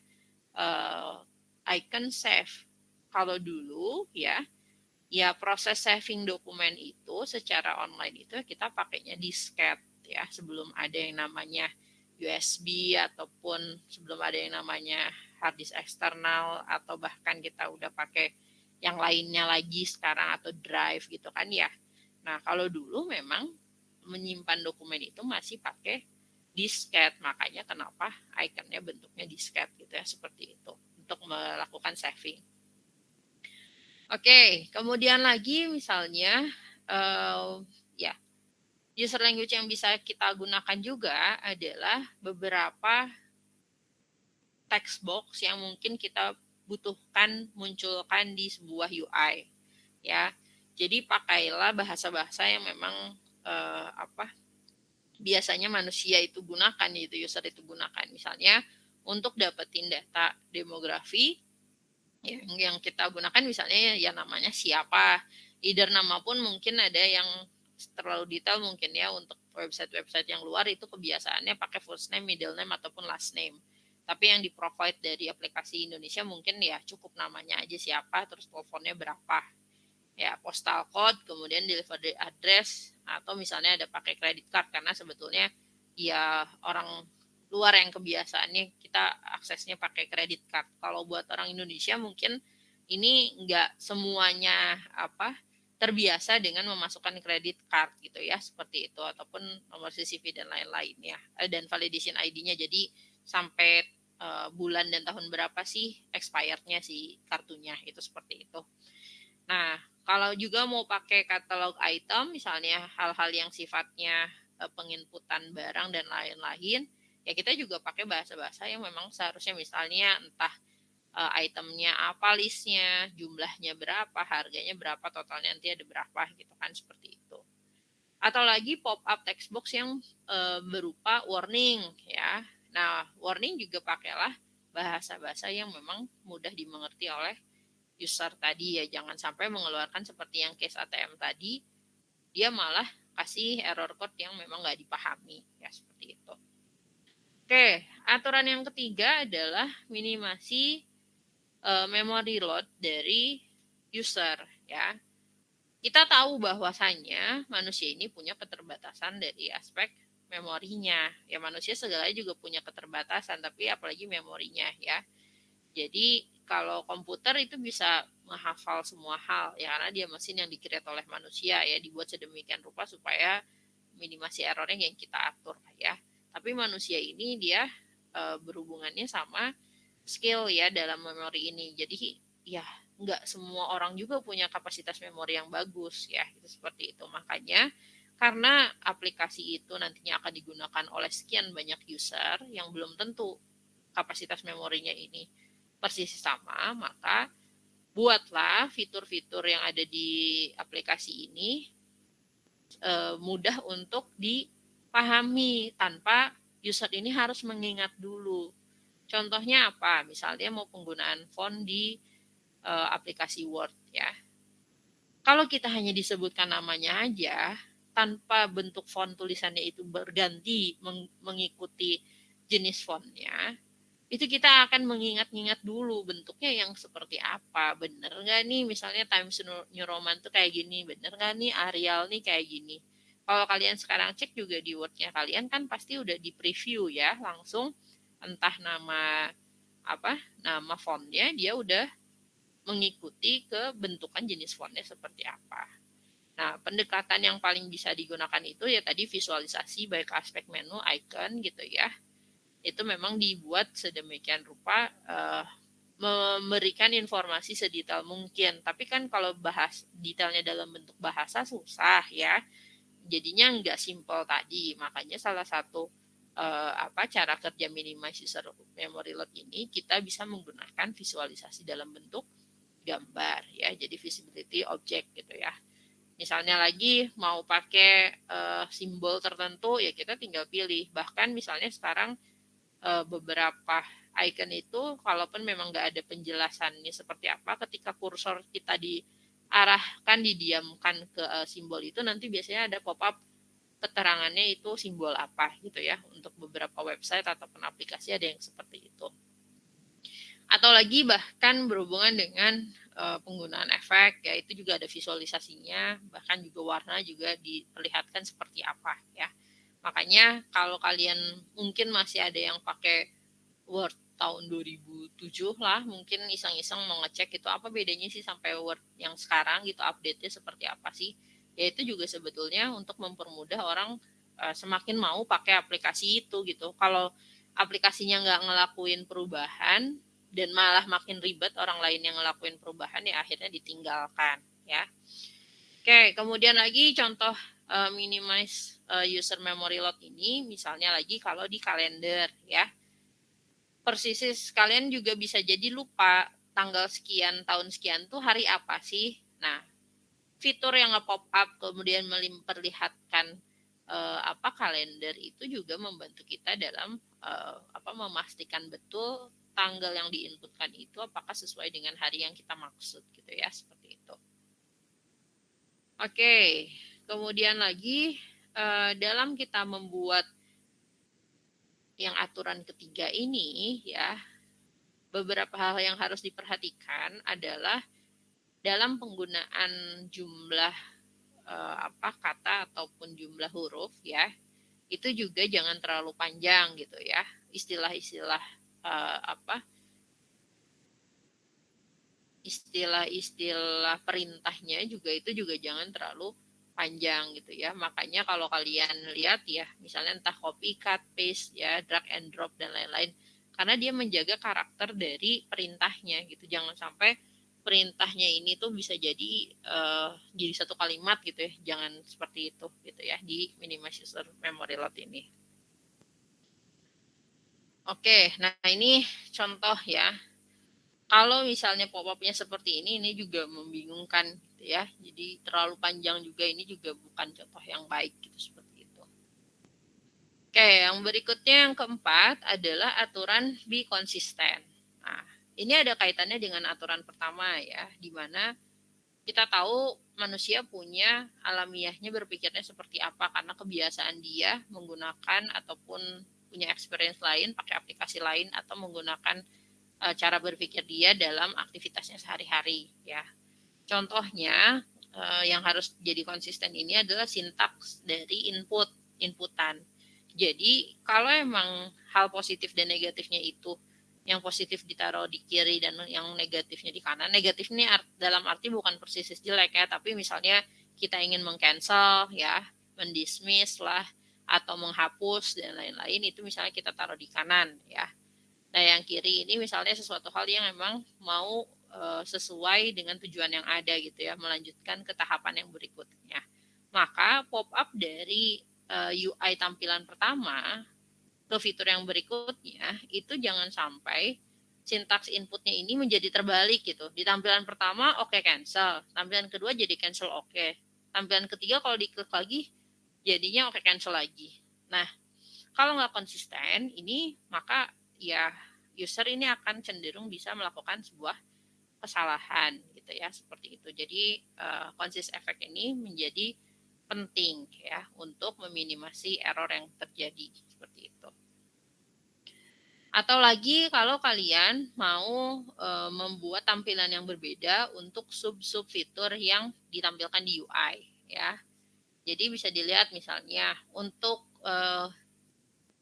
icon save. Kalau dulu ya proses saving dokumen itu secara online itu kita pakainya disket ya, sebelum ada yang namanya USB ataupun sebelum ada yang namanya hard disk eksternal, atau bahkan kita udah pakai yang lainnya lagi sekarang atau drive gitu kan ya. Nah, kalau dulu memang menyimpan dokumen itu masih pakai disket, makanya kenapa ikonnya bentuknya disket gitu ya, seperti itu untuk melakukan saving. Oke, kemudian lagi misalnya user language yang bisa kita gunakan juga adalah beberapa text box yang mungkin kita butuhkan munculkan di sebuah UI ya. Jadi pakailah bahasa-bahasa yang memang biasanya manusia itu gunakan, yaitu user itu gunakan. Misalnya untuk dapetin data demografi yang kita gunakan misalnya ya namanya siapa, either nama pun mungkin ada yang terlalu detail mungkin ya, untuk website-website yang luar itu kebiasaannya pakai first name, middle name ataupun last name. Tapi yang di-provide dari aplikasi Indonesia mungkin ya cukup namanya aja siapa, terus teleponnya berapa. Ya, postal code, kemudian delivery address, atau misalnya ada pakai credit card karena sebetulnya ya orang luar yang kebiasaannya kita aksesnya pakai credit card. Kalau buat orang Indonesia mungkin ini enggak semuanya terbiasa dengan memasukkan credit card gitu ya, seperti itu, ataupun nomor CCV dan lain-lain ya, dan validation ID-nya. Jadi sampai bulan dan tahun berapa sih expirednya si kartunya, itu seperti itu. Nah, kalau juga mau pakai katalog item, misalnya hal-hal yang sifatnya penginputan barang dan lain-lain, ya kita juga pakai bahasa-bahasa yang memang seharusnya misalnya entah itemnya apa, listnya, jumlahnya berapa, harganya berapa, totalnya nanti ada berapa gitu kan, seperti itu. Atau lagi pop-up text box yang berupa warning ya. Nah, warning juga pakailah bahasa-bahasa yang memang mudah dimengerti oleh user tadi ya, jangan sampai mengeluarkan seperti yang case ATM tadi, dia malah kasih error code yang memang nggak dipahami ya, seperti itu. Oke, aturan yang ketiga adalah minimasi memory load dari user ya. Kita tahu bahwasannya manusia ini punya keterbatasan dari aspek memorinya. Ya, manusia segalanya juga punya keterbatasan, tapi apalagi memorinya ya. Jadi kalau komputer itu bisa menghafal semua hal ya, karena dia mesin yang di-create oleh manusia ya, dibuat sedemikian rupa supaya minimasi errornya yang kita atur ya. Tapi manusia ini dia berhubungannya sama skill ya dalam memori ini. Jadi ya nggak semua orang juga punya kapasitas memori yang bagus ya, itu seperti itu. Makanya karena aplikasi itu nantinya akan digunakan oleh sekian banyak user yang belum tentu kapasitas memorinya ini persis sama, maka buatlah fitur-fitur yang ada di aplikasi ini mudah untuk dipahami tanpa user ini harus mengingat dulu. Contohnya apa? Misalnya mau penggunaan font di aplikasi Word ya. Kalau kita hanya disebutkan namanya aja, tanpa bentuk font tulisannya itu berganti mengikuti jenis fontnya, itu kita akan mengingat-ingat dulu bentuknya yang seperti apa. Bener nggak nih misalnya Times New Roman tuh kayak gini, bener nggak nih Arial nih kayak gini. Kalau kalian sekarang cek juga di Word-nya kalian kan pasti udah di preview ya, langsung entah nama fontnya dia udah mengikuti ke bentukan jenis fontnya seperti apa. Nah, pendekatan yang paling bisa digunakan itu ya tadi visualisasi baik aspek menu, icon gitu ya. itu memang dibuat sedemikian rupa memberikan informasi sedetail mungkin. Tapi kan kalau bahas detailnya dalam bentuk bahasa susah ya. Jadinya nggak simpel tadi. Makanya salah satu cara kerja minimize user memory load ini kita bisa menggunakan visualisasi dalam bentuk gambar ya. Jadi visibility object gitu ya. Misalnya lagi mau pakai simbol tertentu ya kita tinggal pilih. Bahkan misalnya sekarang beberapa icon itu kalaupun memang nggak ada penjelasannya seperti apa, ketika kursor kita diarahkan didiamkan ke simbol itu nanti biasanya ada pop-up keterangannya itu simbol apa gitu ya. Untuk beberapa website ataupun aplikasi ada yang seperti itu. Atau lagi bahkan berhubungan dengan penggunaan efek ya, itu juga ada visualisasinya, bahkan juga warna juga diperlihatkan seperti apa ya. Makanya kalau kalian mungkin masih ada yang pakai Word tahun 2007 lah, mungkin iseng-iseng mau ngecek itu apa bedanya sih sampai Word yang sekarang gitu, update-nya seperti apa sih. Ya itu juga sebetulnya untuk mempermudah orang semakin mau pakai aplikasi itu gitu. Kalau aplikasinya nggak ngelakuin perubahan dan malah makin ribet orang lain yang ngelakuin perubahan ya akhirnya ditinggalkan ya. Oke, kemudian lagi contoh minimize user memory load ini misalnya lagi kalau di kalender ya. Persis kalian juga bisa jadi lupa tanggal sekian tahun sekian tuh hari apa sih. Nah, fitur yang nge-pop up kemudian memperlihatkan kalender itu juga membantu kita dalam memastikan betul tanggal yang diinputkan itu apakah sesuai dengan hari yang kita maksud gitu ya, seperti itu. Oke, kemudian lagi dalam kita membuat yang aturan ketiga ini ya, beberapa hal yang harus diperhatikan adalah dalam penggunaan jumlah kata ataupun jumlah huruf ya, itu juga jangan terlalu panjang gitu ya. Istilah-istilah istilah-istilah perintahnya juga itu juga jangan terlalu panjang gitu ya. Makanya kalau kalian lihat ya, misalnya entah copy, cut, paste ya, drag and drop dan lain-lain, karena dia menjaga karakter dari perintahnya gitu. Jangan sampai perintahnya ini tuh bisa jadi satu kalimat gitu ya. Jangan seperti itu gitu ya di minimize user memory load ini. Oke, nah ini contoh ya. Kalau misalnya pop-up-nya seperti ini juga membingungkan gitu ya. Jadi terlalu panjang juga ini juga bukan contoh yang baik gitu seperti itu. Oke, yang berikutnya yang keempat adalah aturan be konsisten. Nah, ini ada kaitannya dengan aturan pertama ya, di mana kita tahu manusia punya alamiahnya berpikirnya seperti apa karena kebiasaan dia menggunakan ataupun punya experience lain, pakai aplikasi lain atau menggunakan cara berpikir dia dalam aktivitasnya sehari-hari ya. Contohnya yang harus jadi konsisten ini adalah sintaks dari inputan. Jadi kalau emang hal positif dan negatifnya itu yang positif ditaruh di kiri dan yang negatifnya di kanan. Negatif ini dalam arti bukan persis jelek ya, tapi misalnya kita ingin meng-cancel ya, mendismiss lah atau menghapus dan lain-lain, itu misalnya kita taruh di kanan ya. Nah, yang kiri ini misalnya sesuatu hal yang memang mau sesuai dengan tujuan yang ada gitu ya, melanjutkan ke tahapan yang berikutnya. Maka pop-up dari UI tampilan pertama ke fitur yang berikutnya itu jangan sampai sintaks inputnya ini menjadi terbalik gitu. Di tampilan pertama oke cancel, tampilan kedua jadi cancel oke. Tampilan ketiga kalau diklik lagi jadinya oke cancel lagi. Nah, kalau nggak konsisten ini maka ya user ini akan cenderung bisa melakukan sebuah kesalahan gitu ya, seperti itu. Jadi consist effect ini menjadi penting ya untuk meminimasi error yang terjadi seperti itu. Atau lagi kalau kalian mau membuat tampilan yang berbeda untuk sub-sub fitur yang ditampilkan di UI ya. Jadi bisa dilihat misalnya untuk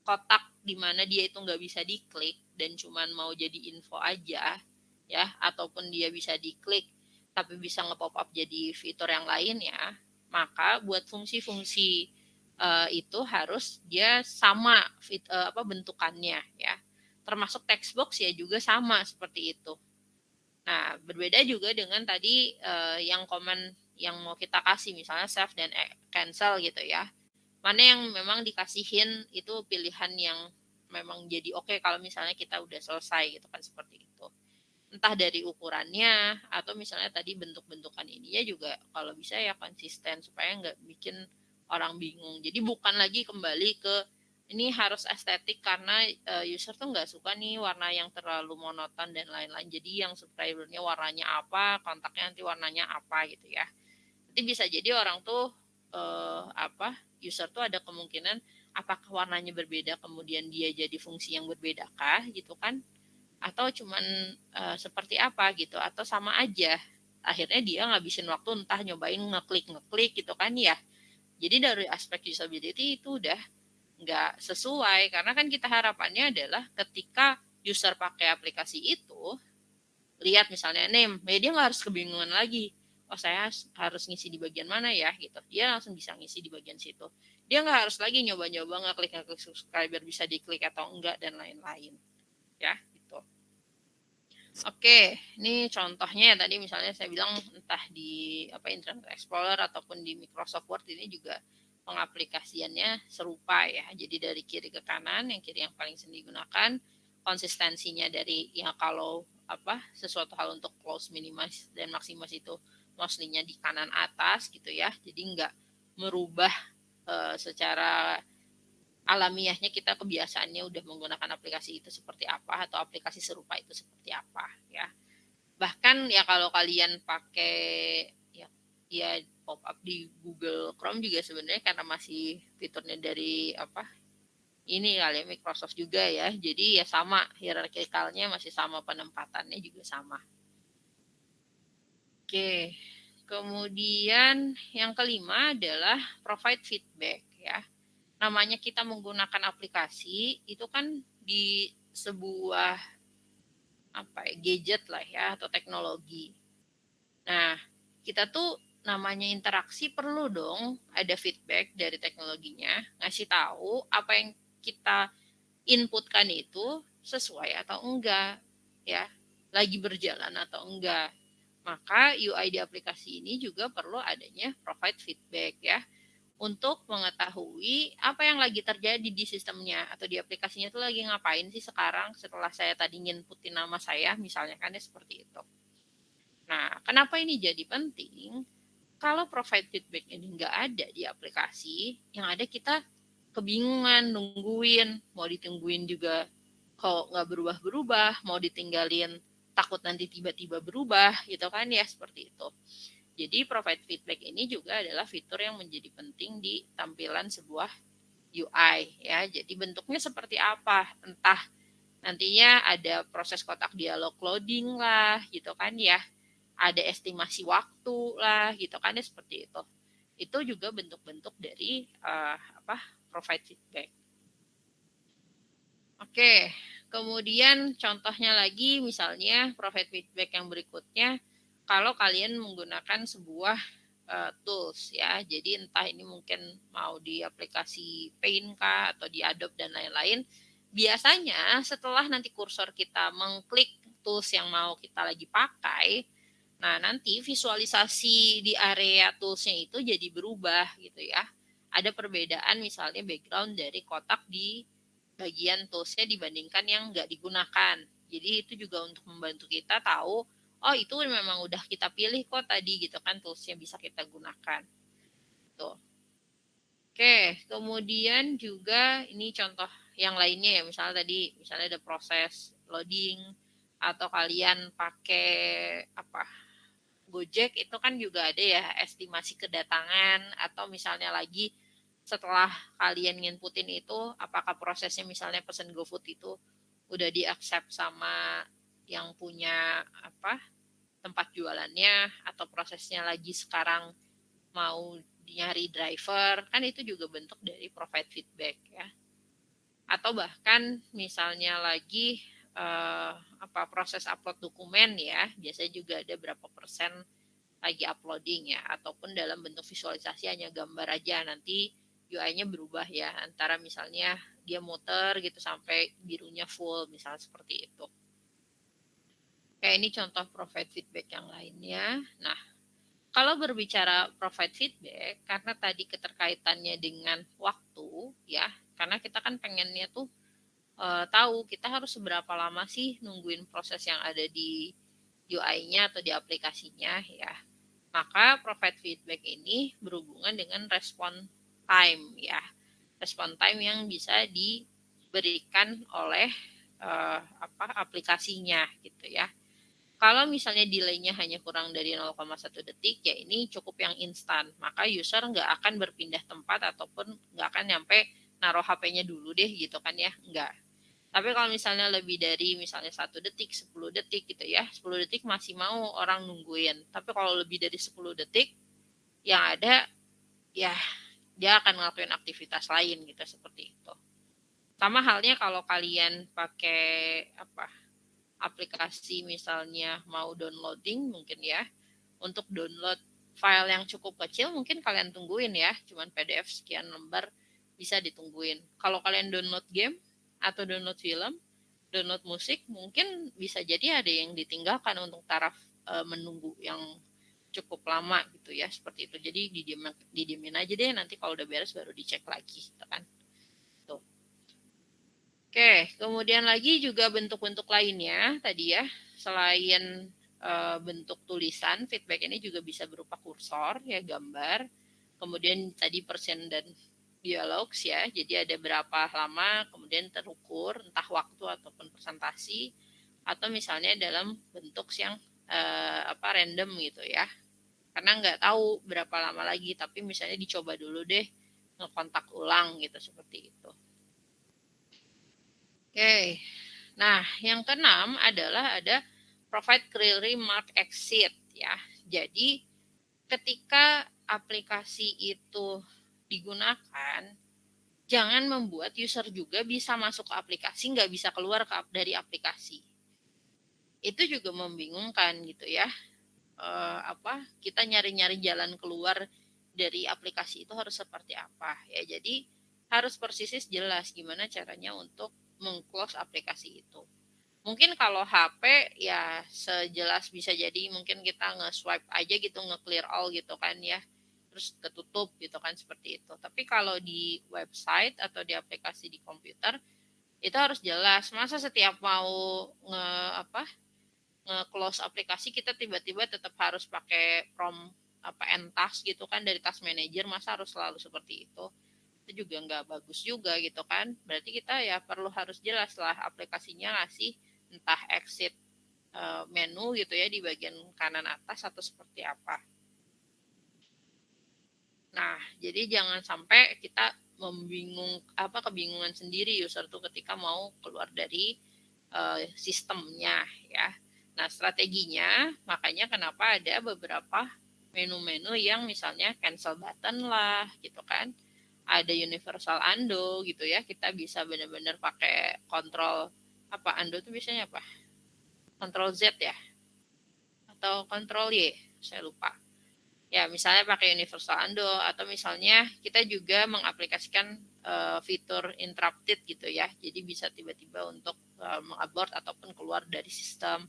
kotak di mana dia itu nggak bisa diklik dan cuman mau jadi info aja ya, ataupun dia bisa diklik tapi bisa nge-pop up jadi fitur yang lain ya, maka buat fungsi-fungsi itu harus dia sama bentukannya ya. Termasuk text box ya juga sama seperti itu. Nah, berbeda juga dengan tadi yang komen yang mau kita kasih misalnya save dan cancel gitu ya. Mana yang memang dikasihin itu pilihan yang memang jadi oke kalau misalnya kita udah selesai gitu kan seperti itu. Entah dari ukurannya atau misalnya tadi bentuk-bentukan ininya juga kalau bisa ya konsisten supaya nggak bikin orang bingung. Jadi bukan lagi kembali ke ini harus estetik karena user tuh nggak suka nih warna yang terlalu monoton dan lain-lain. Jadi yang subscribernya warnanya apa, kontaknya nanti warnanya apa gitu ya. Nanti bisa jadi orang tuh user tuh ada kemungkinan apakah warnanya berbeda kemudian dia jadi fungsi yang berbedakah gitu kan, atau cuman seperti apa gitu, atau sama aja akhirnya dia ngabisin waktu entah nyobain ngeklik gitu kan ya. Jadi dari aspek usability itu udah nggak sesuai karena kan kita harapannya adalah ketika user pakai aplikasi itu lihat misalnya name, dia nggak harus kebingungan lagi. Oh saya harus ngisi di bagian mana ya gitu. Dia langsung bisa ngisi di bagian situ. Dia nggak harus lagi nyoba-nyoba ngeklik subscriber bisa diklik atau enggak dan lain-lain. Ya gitu. Oke, ini contohnya ya tadi misalnya saya bilang entah di Internet Explorer ataupun di Microsoft Word ini juga pengaplikasiannya serupa ya. Jadi dari kiri ke kanan, yang kiri yang paling sering digunakan, konsistensinya dari ya kalau sesuatu hal untuk close, minimize dan maximize itu mostly-nya di kanan atas gitu ya. Jadi nggak merubah secara alamiahnya kita kebiasaannya udah menggunakan aplikasi itu seperti apa atau aplikasi serupa itu seperti apa ya. Bahkan ya kalau kalian pakai ya pop up di Google Chrome juga sebenarnya karena masih fiturnya dari ini kali ya Microsoft juga ya. Jadi ya sama hierarkikalnya masih sama, penempatannya juga sama. Oke. Kemudian yang kelima adalah provide feedback ya. Namanya kita menggunakan aplikasi itu kan di sebuah gadget lah ya atau teknologi. Nah, kita tuh namanya interaksi perlu dong ada feedback dari teknologinya, ngasih tahu apa yang kita inputkan itu sesuai atau enggak ya, lagi berjalan atau enggak. Maka UI di aplikasi ini juga perlu adanya provide feedback ya, untuk mengetahui apa yang lagi terjadi di sistemnya atau di aplikasinya itu lagi ngapain sih sekarang setelah saya tadi nginputin nama saya misalnya kan ya seperti itu. Nah, kenapa ini jadi penting? Kalau provide feedback ini nggak ada di aplikasi, yang ada kita kebingungan, nungguin, mau ditungguin juga kok nggak berubah-berubah, mau ditinggalin takut nanti tiba-tiba berubah gitu kan ya seperti itu. Jadi provide feedback ini juga adalah fitur yang menjadi penting di tampilan sebuah UI ya. Jadi bentuknya seperti apa? Entah nantinya ada proses kotak dialog loading lah gitu kan ya. Ada estimasi waktu lah gitu kan ya seperti itu. Itu juga bentuk-bentuk dari provide feedback. Oke, kemudian contohnya lagi misalnya provide feedback yang berikutnya kalau kalian menggunakan sebuah tools ya. Jadi entah ini mungkin mau di aplikasi Paint kah atau di Adobe dan lain-lain. Biasanya setelah nanti kursor kita mengklik tools yang mau kita lagi pakai, nah nanti visualisasi di area toolsnya itu jadi berubah gitu ya. Ada perbedaan misalnya background dari kotak di bagian toolsnya dibandingkan yang nggak digunakan. Jadi itu juga untuk membantu kita tahu, oh itu memang udah kita pilih kok tadi gitu kan toolsnya bisa kita gunakan. Tuh. Oke, kemudian juga ini contoh yang lainnya ya, misalnya ada proses loading atau kalian pakai Gojek itu kan juga ada ya estimasi kedatangan atau misalnya lagi setelah kalian nginputin itu apakah prosesnya misalnya pesan GoFood itu udah di-accept sama yang punya tempat jualannya atau prosesnya lagi sekarang mau nyari driver, kan itu juga bentuk dari provide feedback ya. Atau bahkan misalnya lagi proses upload dokumen ya, biasanya juga ada berapa persen lagi uploading ya, ataupun dalam bentuk visualisasi hanya gambar aja, nanti UI-nya berubah ya, antara misalnya dia muter gitu sampai birunya full, misalnya seperti itu. Kayak ini contoh provide feedback yang lainnya. Nah, kalau berbicara provide feedback, karena tadi keterkaitannya dengan waktu ya, karena kita kan pengennya tuh tahu kita harus seberapa lama sih nungguin proses yang ada di UI-nya atau di aplikasinya ya. Maka provide feedback ini berhubungan dengan respon time ya. Respon time yang bisa diberikan oleh aplikasinya gitu ya. Kalau misalnya delay-nya hanya kurang dari 0,1 detik, ya ini cukup yang instan. Maka user nggak akan berpindah tempat ataupun nggak akan nyampe naruh HP-nya dulu deh gitu kan ya, nggak. Tapi kalau misalnya lebih dari misalnya 1 detik, 10 detik gitu ya, 10 detik masih mau orang nungguin. Tapi kalau lebih dari 10 detik, yang ada ya dia akan ngelakuin aktivitas lain gitu seperti itu. Sama halnya kalau kalian pakai aplikasi misalnya mau downloading mungkin ya, untuk download file yang cukup kecil mungkin kalian tungguin ya, cuman PDF sekian lembar bisa ditungguin. Kalau kalian download game atau download film, download musik, mungkin bisa jadi ada yang ditinggalkan untuk taraf menunggu yang cukup lama gitu ya, seperti itu. Jadi didiemin aja deh, nanti kalau udah beres baru dicek lagi gitu kan. Tuh. Oke, kemudian lagi juga bentuk-bentuk lainnya tadi ya, selain bentuk tulisan, feedback ini juga bisa berupa kursor ya, gambar. Kemudian tadi persen dan dialogs ya, jadi ada berapa lama kemudian terukur entah waktu ataupun presentasi, atau misalnya dalam bentuk yang random gitu ya, karena nggak tahu berapa lama lagi, tapi misalnya dicoba dulu deh ngekontak ulang gitu, seperti itu. Oke, nah yang keenam adalah ada provide clearly mark exit ya. Jadi ketika aplikasi itu digunakan, jangan membuat user juga bisa masuk ke aplikasi, nggak bisa keluar dari aplikasi. Itu juga membingungkan gitu ya. Kita nyari-nyari jalan keluar dari aplikasi itu harus seperti apa ya. Jadi harus persis jelas gimana caranya untuk meng-close aplikasi itu. Mungkin kalau HP ya sejelas bisa jadi mungkin kita nge-swipe aja gitu, nge-clear all gitu kan ya, terus ketutup gitu kan, seperti itu. Tapi kalau di website atau di aplikasi di komputer itu harus jelas. Masa setiap mau nge-close aplikasi kita tiba-tiba tetap harus pakai end task gitu kan dari task manager, masa harus selalu seperti itu? Itu juga nggak bagus juga gitu kan. Berarti kita ya perlu harus jelas lah aplikasinya ngasih entah exit menu gitu ya di bagian kanan atas atau seperti apa. Nah, jadi jangan sampai kita kebingungan sendiri user tuh ketika mau keluar dari sistemnya ya. Nah, strateginya makanya kenapa ada beberapa menu-menu yang misalnya cancel button lah gitu kan. Ada universal undo gitu ya, kita bisa benar-benar pakai kontrol undo itu biasanya apa? Kontrol Z ya? Atau kontrol Y? Saya lupa. Ya, misalnya pakai universal undo, atau misalnya kita juga mengaplikasikan fitur interrupted gitu ya. Jadi bisa tiba-tiba untuk mengabort ataupun keluar dari sistem,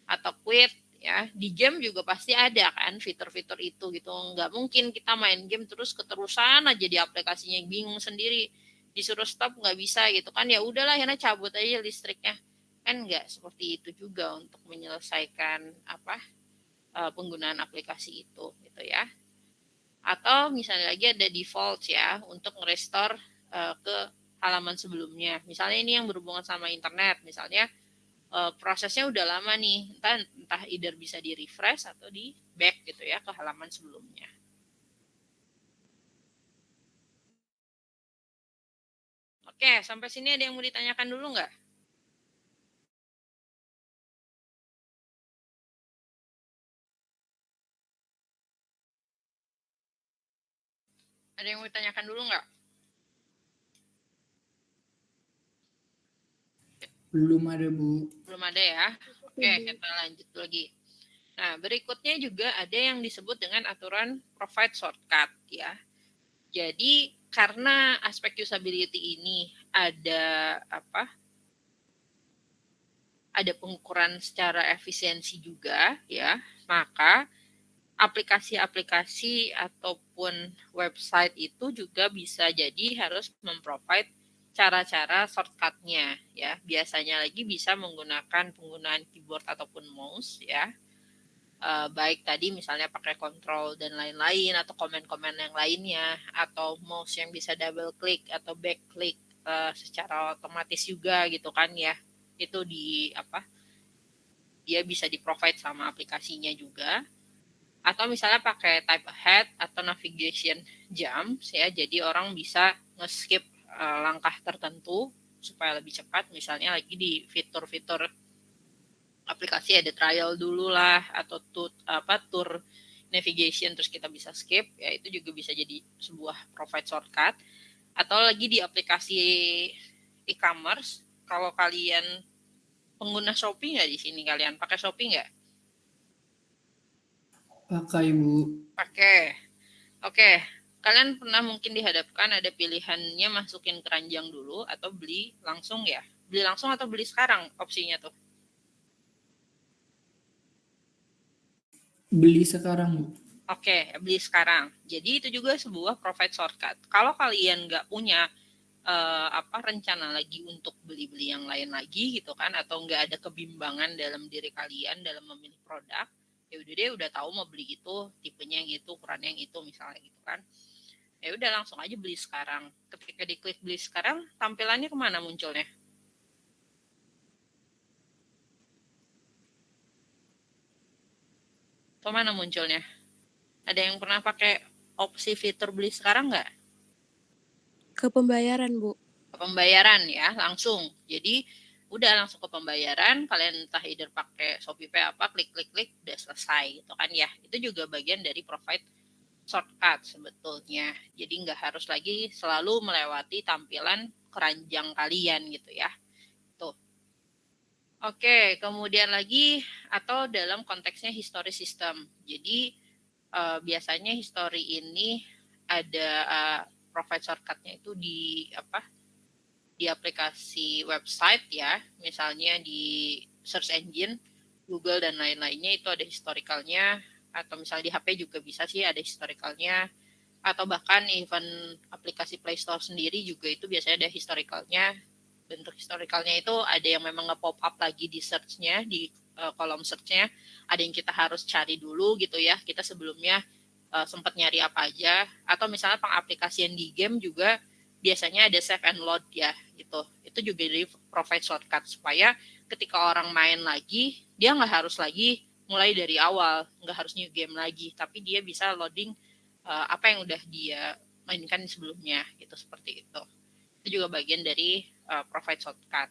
atau quit ya. Di game juga pasti ada kan fitur-fitur itu gitu. Nggak mungkin kita main game terus keterusan aja di aplikasinya, bingung sendiri, disuruh stop nggak bisa gitu kan, ya udahlah akhirnya cabut aja listriknya kan. Nggak seperti itu juga untuk menyelesaikan penggunaan aplikasi itu gitu ya. Atau misalnya lagi ada default ya untuk nge-restore ke halaman sebelumnya. Misalnya ini yang berhubungan sama internet, misalnya prosesnya udah lama nih, entah either bisa di refresh atau di back gitu ya ke halaman sebelumnya. Oke, sampai sini ada yang mau ditanyakan dulu nggak? Ada yang mau ditanyakan dulu nggak? Belum ada, Bu. Belum ada ya? Oke, kita lanjut lagi. Nah, berikutnya juga ada yang disebut dengan aturan provide shortcut ya. Jadi karena aspek usability ini ada pengukuran secara efisiensi juga ya, maka aplikasi-aplikasi ataupun website itu juga bisa jadi harus memprovide cara-cara shortcut-nya ya. Biasanya lagi bisa menggunakan penggunaan keyboard ataupun mouse ya. Baik tadi misalnya pakai control dan lain-lain atau komen-komen yang lainnya, atau mouse yang bisa double click atau back click secara otomatis juga gitu kan ya. Itu dia bisa di-provide sama aplikasinya juga. Atau misalnya pakai type ahead atau navigation jumps ya, jadi orang bisa nge-skip langkah tertentu supaya lebih cepat. Misalnya lagi di fitur-fitur aplikasi ada trial dulu lah, atau tour navigation terus kita bisa skip ya, itu juga bisa jadi sebuah provide shortcut. Atau lagi di aplikasi e-commerce, kalau kalian pengguna Shopee nggak di sini, kalian pakai Shopee nggak? Pakai, Bu. Pakai. Oke. Kalian pernah mungkin dihadapkan ada pilihannya masukin keranjang dulu atau beli langsung ya? Beli langsung atau beli sekarang opsinya tuh? Beli sekarang, Bu. Oke, beli sekarang. Jadi itu juga sebuah provide shortcut. Kalau kalian nggak punya rencana lagi untuk beli-beli yang lain lagi gitu kan, atau nggak ada kebimbangan dalam diri kalian dalam memilih produk, ya udah deh, udah tahu mau beli itu, tipenya yang itu, ukurannya yang itu misalnya gitu kan, ya udah langsung aja beli sekarang. Ketika diklik beli sekarang, tampilannya kemana munculnya? Kemana munculnya? Ada yang pernah pakai opsi fitur beli sekarang nggak? Ke pembayaran, Bu. Ke pembayaran ya, langsung. Jadi udah langsung ke pembayaran, kalian entah either pakai Shopee Pay apa, klik udah selesai gitu kan ya. Itu juga bagian dari provide shortcut sebetulnya. Jadi nggak harus lagi selalu melewati tampilan keranjang kalian gitu ya. Tuh. Oke, kemudian lagi atau dalam konteksnya history system. Jadi biasanya history ini ada provide shortcutnya itu di aplikasi website ya, misalnya di search engine Google dan lain-lainnya itu ada historicalnya, atau misalnya di HP juga bisa sih ada historicalnya, atau bahkan even aplikasi Play Store sendiri juga itu biasanya ada historicalnya. Bentuk historicalnya itu ada yang memang nge-pop up lagi di search-nya, di kolom search-nya, ada yang kita harus cari dulu gitu ya, kita sebelumnya sempat nyari apa aja, atau misalnya pengaplikasian di game juga biasanya ada save and load ya gitu. Itu juga dari provide shortcut supaya ketika orang main lagi, dia nggak harus lagi mulai dari awal, nggak harus new game lagi, tapi dia bisa loading apa yang udah dia mainkan sebelumnya gitu, seperti itu. Itu juga bagian dari provide shortcut.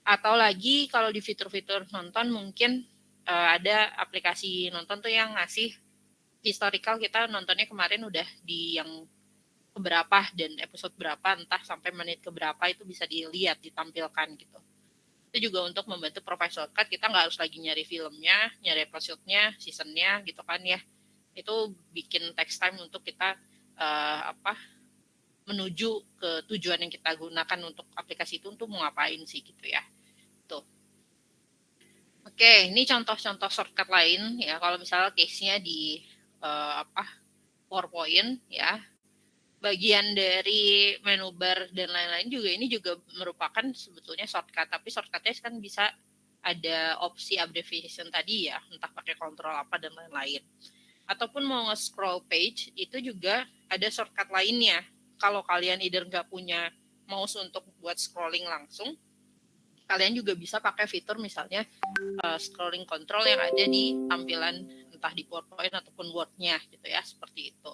Atau lagi kalau di fitur-fitur nonton mungkin ada aplikasi nonton tuh yang ngasih historical, kita nontonnya kemarin udah di yang keberapa dan episode berapa, entah sampai menit keberapa, itu bisa dilihat, ditampilkan gitu. Itu juga untuk membantu provide shortcut, kita nggak harus lagi nyari filmnya, nyari episode-nya, season-nya gitu kan ya. Itu bikin text time untuk kita menuju ke tujuan yang kita gunakan untuk aplikasi itu untuk mau ngapain sih gitu ya. Tuh. Oke, ini contoh-contoh shortcut lain ya. Kalau misalnya case-nya di PowerPoint ya, bagian dari menu bar dan lain-lain juga ini juga merupakan sebetulnya shortcut, tapi shortcutnya kan bisa ada opsi abbreviation tadi ya, entah pakai kontrol apa dan lain-lain. Ataupun mau nge-scroll page itu juga ada shortcut lainnya. Kalau kalian either nggak punya mouse untuk buat scrolling langsung, kalian juga bisa pakai fitur misalnya scrolling control yang ada di tampilan entah di PowerPoint ataupun Word-nya gitu ya, seperti itu.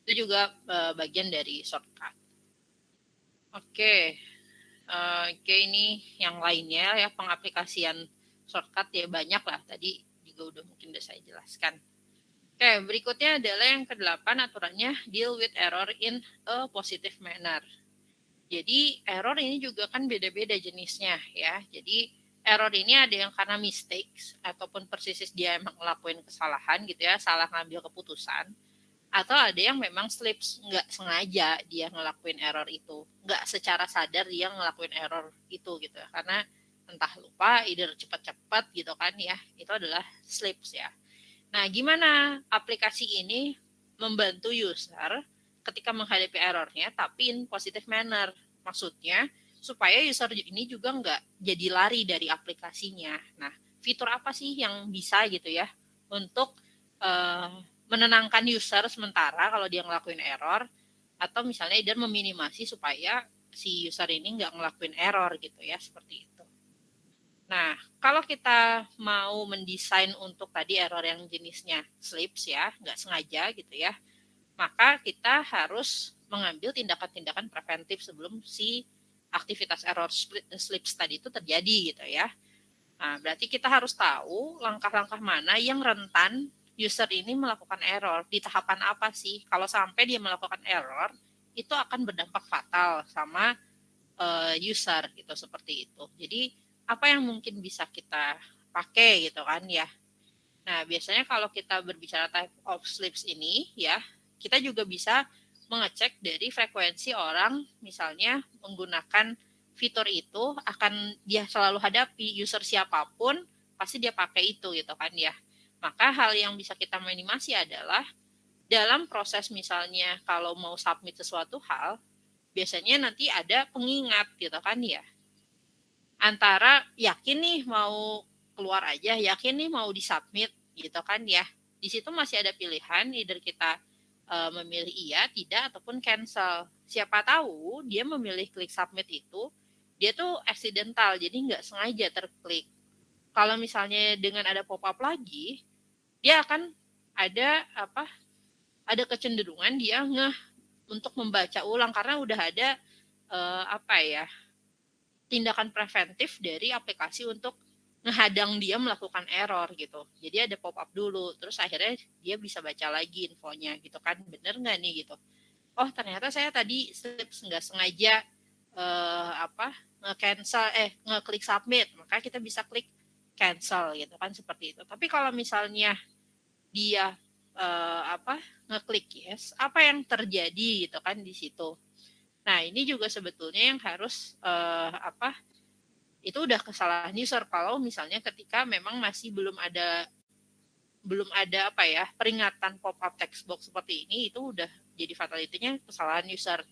Itu juga bagian dari shortcut. Oke, ini yang lainnya ya, pengaplikasian shortcut ya banyak lah, tadi juga udah mungkin udah saya jelaskan. Oke, berikutnya adalah yang ke-8, aturannya deal with error in a positive manner. Jadi error ini juga kan beda-beda jenisnya ya. Jadi error ini ada yang karena mistakes ataupun persis dia emang ngelakuin kesalahan gitu ya, salah ngambil keputusan. Atau ada yang memang slips, nggak sengaja dia ngelakuin error itu, nggak secara sadar dia ngelakuin error itu gitu, karena entah lupa, either cepat-cepat gitu kan ya, itu adalah slips ya. Nah, gimana aplikasi ini membantu user ketika menghadapi errornya, tapi in positive manner, maksudnya supaya user ini juga nggak jadi lari dari aplikasinya. Nah, fitur apa sih yang bisa gitu ya untuk menenangkan user sementara kalau dia ngelakuin error, atau misalnya dia meminimasi supaya si user ini nggak ngelakuin error gitu ya, seperti itu. Nah, kalau kita mau mendesain untuk tadi error yang jenisnya slips ya, nggak sengaja gitu ya, maka kita harus mengambil tindakan-tindakan preventif sebelum si aktivitas error slips tadi itu terjadi gitu ya. Nah, berarti kita harus tahu langkah-langkah mana yang rentan user ini melakukan error, di tahapan apa sih. Kalau sampai dia melakukan error, itu akan berdampak fatal sama user gitu, seperti itu. Jadi apa yang mungkin bisa kita pakai gitu kan ya. Nah, biasanya kalau kita berbicara type of slips ini ya, kita juga bisa mengecek dari frekuensi orang misalnya menggunakan fitur itu akan dia selalu hadapi, user siapapun pasti dia pakai itu gitu kan ya. Maka hal yang bisa kita minimasi adalah dalam proses misalnya kalau mau submit sesuatu hal, biasanya nanti ada pengingat gitu kan ya. Antara yakin nih mau keluar aja, yakin nih mau disubmit gitu kan ya. Di situ masih ada pilihan, either kita memilih iya, tidak, ataupun cancel. Siapa tahu dia memilih klik submit itu, dia tuh accidental, jadi nggak sengaja terklik. Kalau misalnya dengan ada pop-up lagi, dia akan ada ada kecenderungan dia untuk membaca ulang karena udah ada tindakan preventif dari aplikasi untuk ngehadang dia melakukan error gitu. Jadi ada pop up dulu, terus akhirnya dia bisa baca lagi infonya gitu kan, bener nggak nih gitu. Oh ternyata saya tadi slips nggak sengaja nge-cancel ngeklik submit, maka kita bisa klik cancel gitu kan, seperti itu. Tapi kalau misalnya dia ngeklik yes, apa yang terjadi gitu kan di situ. Nah ini juga sebetulnya yang harus itu udah kesalahan user kalau misalnya ketika memang masih belum ada peringatan pop-up text box seperti ini, itu udah jadi fatality-nya kesalahan user.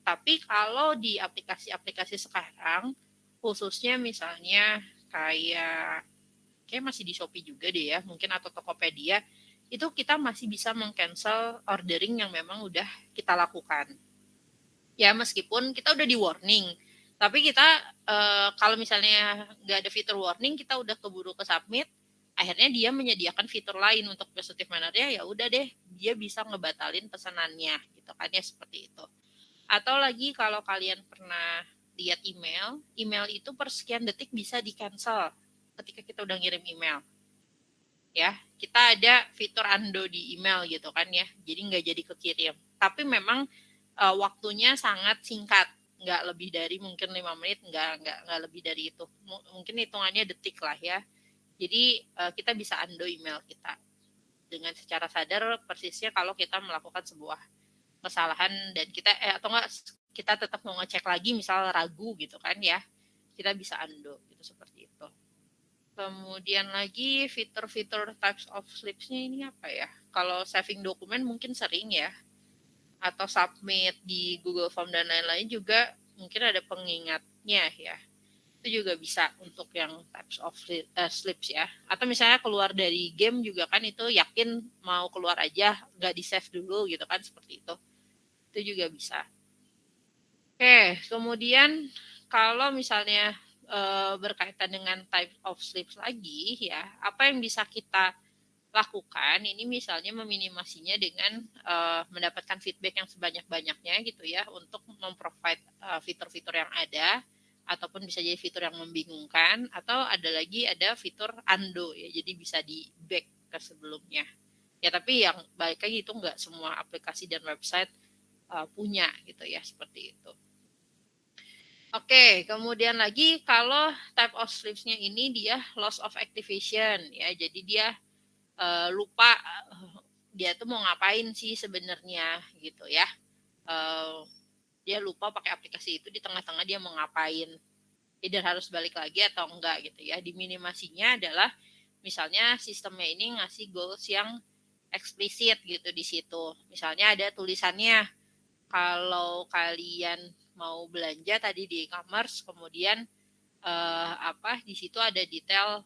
Tapi kalau di aplikasi-aplikasi sekarang, khususnya misalnya kayak masih di Shopee juga deh ya, mungkin atau Tokopedia, itu kita masih bisa meng-cancel ordering yang memang udah kita lakukan. Ya meskipun kita udah di warning, tapi kita kalau misalnya nggak ada fitur warning, kita udah keburu ke submit, akhirnya dia menyediakan fitur lain untuk positive manner-nya, ya udah deh dia bisa ngebatalin pesanannya gitu kan ya, seperti itu. Atau lagi kalau kalian pernah lihat email itu per sekian detik bisa di cancel ketika kita udah ngirim email ya. Kita ada fitur undo di email gitu kan ya, jadi nggak jadi kekirim, tapi memang waktunya sangat singkat, nggak lebih dari mungkin 5 menit, nggak lebih dari itu, mungkin hitungannya detik lah ya. Jadi kita bisa undo email kita dengan secara sadar persisnya kalau kita melakukan sebuah kesalahan dan kita atau enggak kita tetap mau ngecek lagi misal ragu gitu kan ya, kita bisa undo gitu, seperti itu. Kemudian lagi fitur-fitur types of slips-nya ini apa ya, kalau saving dokumen mungkin sering ya, atau submit di Google Form dan lain-lain juga mungkin ada pengingatnya ya, itu juga bisa untuk yang types of slips ya. Atau misalnya keluar dari game juga kan, itu yakin mau keluar aja nggak di save dulu gitu kan, seperti itu juga bisa. Oke, kemudian kalau misalnya berkaitan dengan type of slips lagi ya, apa yang bisa kita lakukan ini, misalnya meminimasinya dengan mendapatkan feedback yang sebanyak-banyaknya gitu ya, untuk memprovide fitur-fitur yang ada, ataupun bisa jadi fitur yang membingungkan, atau ada fitur undo ya, jadi bisa di back ke sebelumnya ya. Tapi yang balik lagi itu nggak semua aplikasi dan website punya gitu ya, seperti itu. Oke, kemudian lagi kalau type of slips-nya ini dia loss of activation ya, jadi dia lupa dia tuh mau ngapain sih sebenarnya gitu ya. Dia lupa pakai aplikasi itu, di tengah-tengah dia mau ngapain, either harus balik lagi atau enggak gitu ya. Diminimasinya adalah misalnya sistemnya ini ngasih goals yang eksplisit gitu di situ. Misalnya ada tulisannya, kalau kalian mau belanja tadi di e-commerce, kemudian di situ ada detail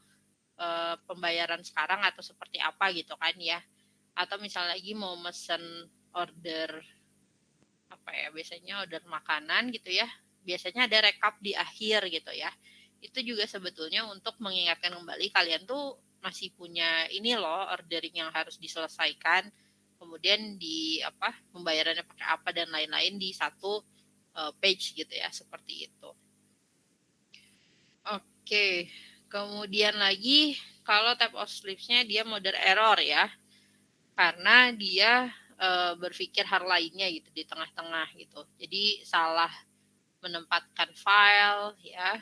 pembayaran sekarang atau seperti apa gitu kan ya. Atau misalnya lagi mau mesen order biasanya order makanan gitu ya. Biasanya ada rekap di akhir gitu ya. Itu juga sebetulnya untuk mengingatkan kembali kalian tuh masih punya ini loh, ordering yang harus diselesaikan. Kemudian pembayarannya pakai apa dan lain-lain di satu page gitu ya, seperti itu. Oke, kemudian lagi kalau type of slips-nya dia mode error ya, karena dia berpikir hal lainnya gitu di tengah-tengah gitu. Jadi salah menempatkan file ya,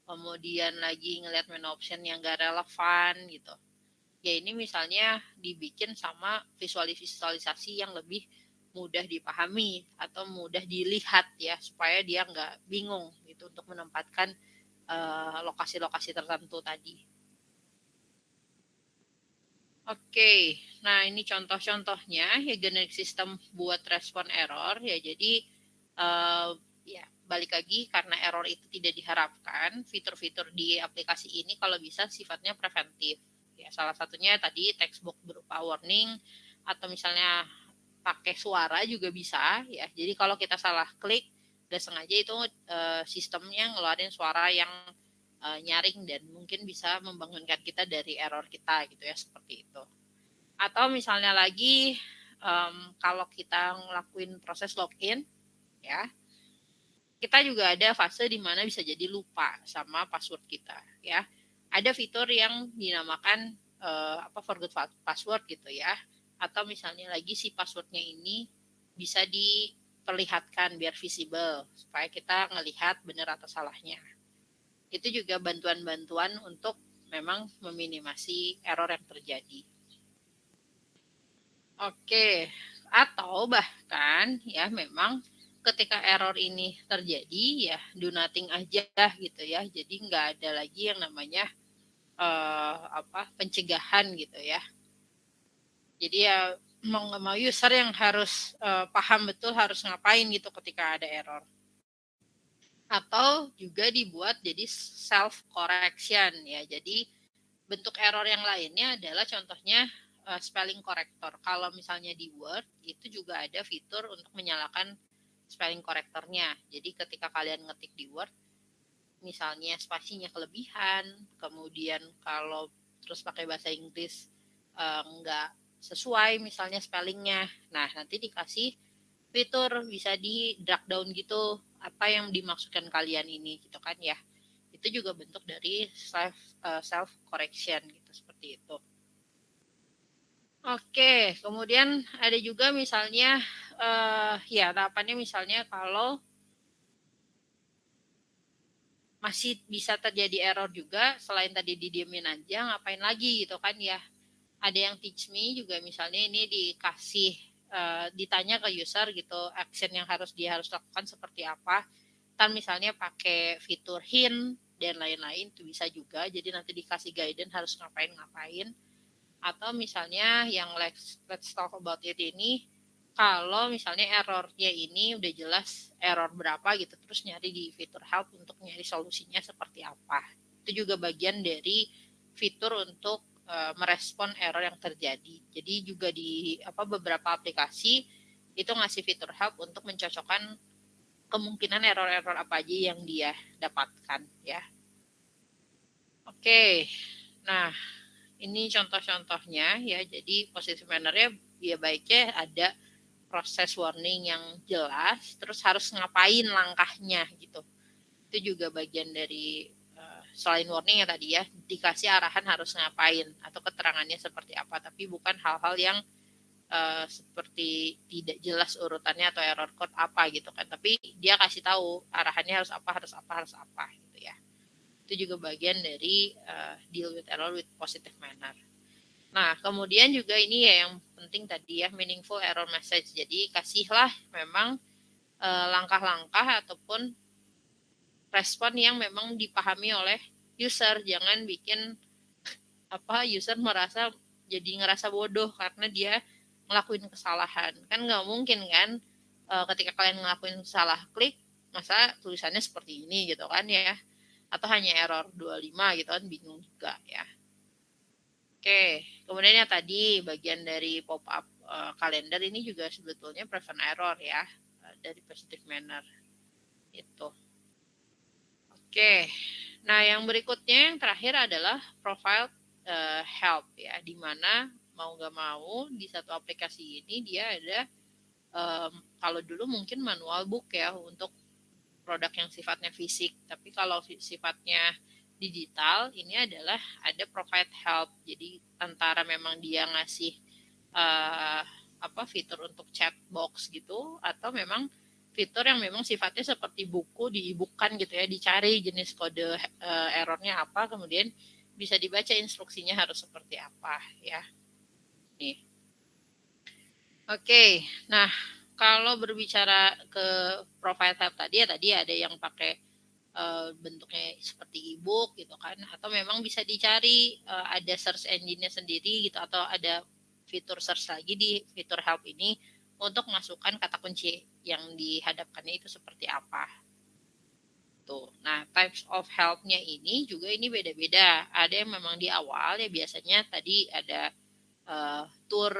kemudian lagi ngelihat menu option yang gak relevan gitu. Ya ini misalnya dibikin sama visualisasi yang lebih mudah dipahami atau mudah dilihat ya, supaya dia nggak bingung gitu untuk menempatkan lokasi-lokasi tertentu tadi. Oke, nah ini contoh-contohnya ya generic system buat respon error ya. Jadi ya balik lagi, karena error itu tidak diharapkan, fitur-fitur di aplikasi ini kalau bisa sifatnya preventif. Ya salah satunya tadi textbook berupa warning, atau misalnya pakai suara juga bisa ya. Jadi kalau kita salah klik gak sengaja itu sistemnya ngeluarin suara yang nyaring dan mungkin bisa membangunkan kita dari error kita gitu ya, seperti itu. Atau misalnya lagi kalau kita ngelakuin proses login ya, kita juga ada fase di mana bisa jadi lupa sama password kita ya. Ada fitur yang dinamakan forgot password gitu ya. Atau misalnya lagi si passwordnya ini bisa diperlihatkan biar visible supaya kita ngelihat benar atau salahnya. Itu juga bantuan-bantuan untuk memang meminimasi error yang terjadi. Oke, atau bahkan ya memang ketika error ini terjadi ya do nothing aja gitu ya. Jadi nggak ada lagi yang namanya pencegahan gitu ya. Jadi ya mau nggak mau user yang harus paham betul harus ngapain gitu ketika ada error. Atau juga dibuat jadi self correction ya. Jadi bentuk error yang lainnya adalah contohnya spelling corrector. Kalau misalnya di Word itu juga ada fitur untuk menyalakan spelling correctornya. Jadi ketika kalian ngetik di Word, misalnya spasinya kelebihan, kemudian kalau terus pakai bahasa Inggris nggak sesuai misalnya spellingnya, nah nanti dikasih fitur bisa di drag down gitu apa yang dimaksudkan kalian ini gitu kan ya. Itu juga bentuk dari self correction gitu, seperti itu. Oke, kemudian ada juga misalnya ya tahapannya misalnya kalau masih bisa terjadi error juga, selain tadi didiemin aja ngapain lagi gitu kan ya. Ada yang teach me juga misalnya ini dikasih ditanya ke user gitu action yang dia harus lakukan seperti apa. Kan misalnya pakai fitur hint dan lain-lain itu bisa juga. Jadi nanti dikasih guidance harus ngapain. Atau misalnya yang let's talk about it ini, kalau misalnya errornya ini udah jelas error berapa gitu, terus nyari di fitur help untuk nyari solusinya seperti apa. Itu juga bagian dari fitur untuk merespon error yang terjadi. Jadi juga di beberapa aplikasi itu ngasih fitur help untuk mencocokkan kemungkinan error-error apa aja yang dia dapatkan ya. Oke. Nah, ini contoh-contohnya ya. Jadi positive manner-nya ya baiknya ada proses warning yang jelas, terus harus ngapain langkahnya gitu. Itu juga bagian dari selain warning ya tadi ya, dikasih arahan harus ngapain atau keterangannya seperti apa, tapi bukan hal-hal yang seperti tidak jelas urutannya atau error code apa gitu kan, tapi dia kasih tahu arahannya harus apa gitu ya. Itu juga bagian dari deal with error with positive manner. Nah, kemudian juga ini ya yang penting tadi ya, meaningful error message. Jadi kasihlah memang langkah-langkah ataupun respon yang memang dipahami oleh user. Jangan bikin user ngerasa bodoh karena dia ngelakuin kesalahan. Kan nggak mungkin kan ketika kalian ngelakuin salah klik, masa tulisannya seperti ini gitu kan ya. Atau hanya error 25 gitu kan, bingung juga ya. Oke, kemudian yang tadi bagian dari pop-up kalender ini juga sebetulnya prevent error ya, dari positive manner itu. Oke, nah yang berikutnya yang terakhir adalah profile help ya, dimana mau gak mau di satu aplikasi ini dia ada kalau dulu mungkin manual book ya untuk produk yang sifatnya fisik, tapi kalau sifatnya digital ini adalah ada provide help. Jadi antara memang dia ngasih fitur untuk chat box gitu, atau memang fitur yang memang sifatnya seperti buku diibukan gitu ya, dicari jenis kode errornya apa, kemudian bisa dibaca instruksinya harus seperti apa ya. Nih. Oke, nah kalau berbicara ke profile tab tadi ada yang pakai bentuknya seperti e-book gitu kan, atau memang bisa dicari ada search engine-nya sendiri gitu, atau ada fitur search lagi di fitur help ini untuk masukkan kata kunci yang dihadapkannya itu seperti apa. Tuh. Nah, types of help-nya ini juga ini beda-beda. Ada yang memang di awal ya, biasanya tadi ada tour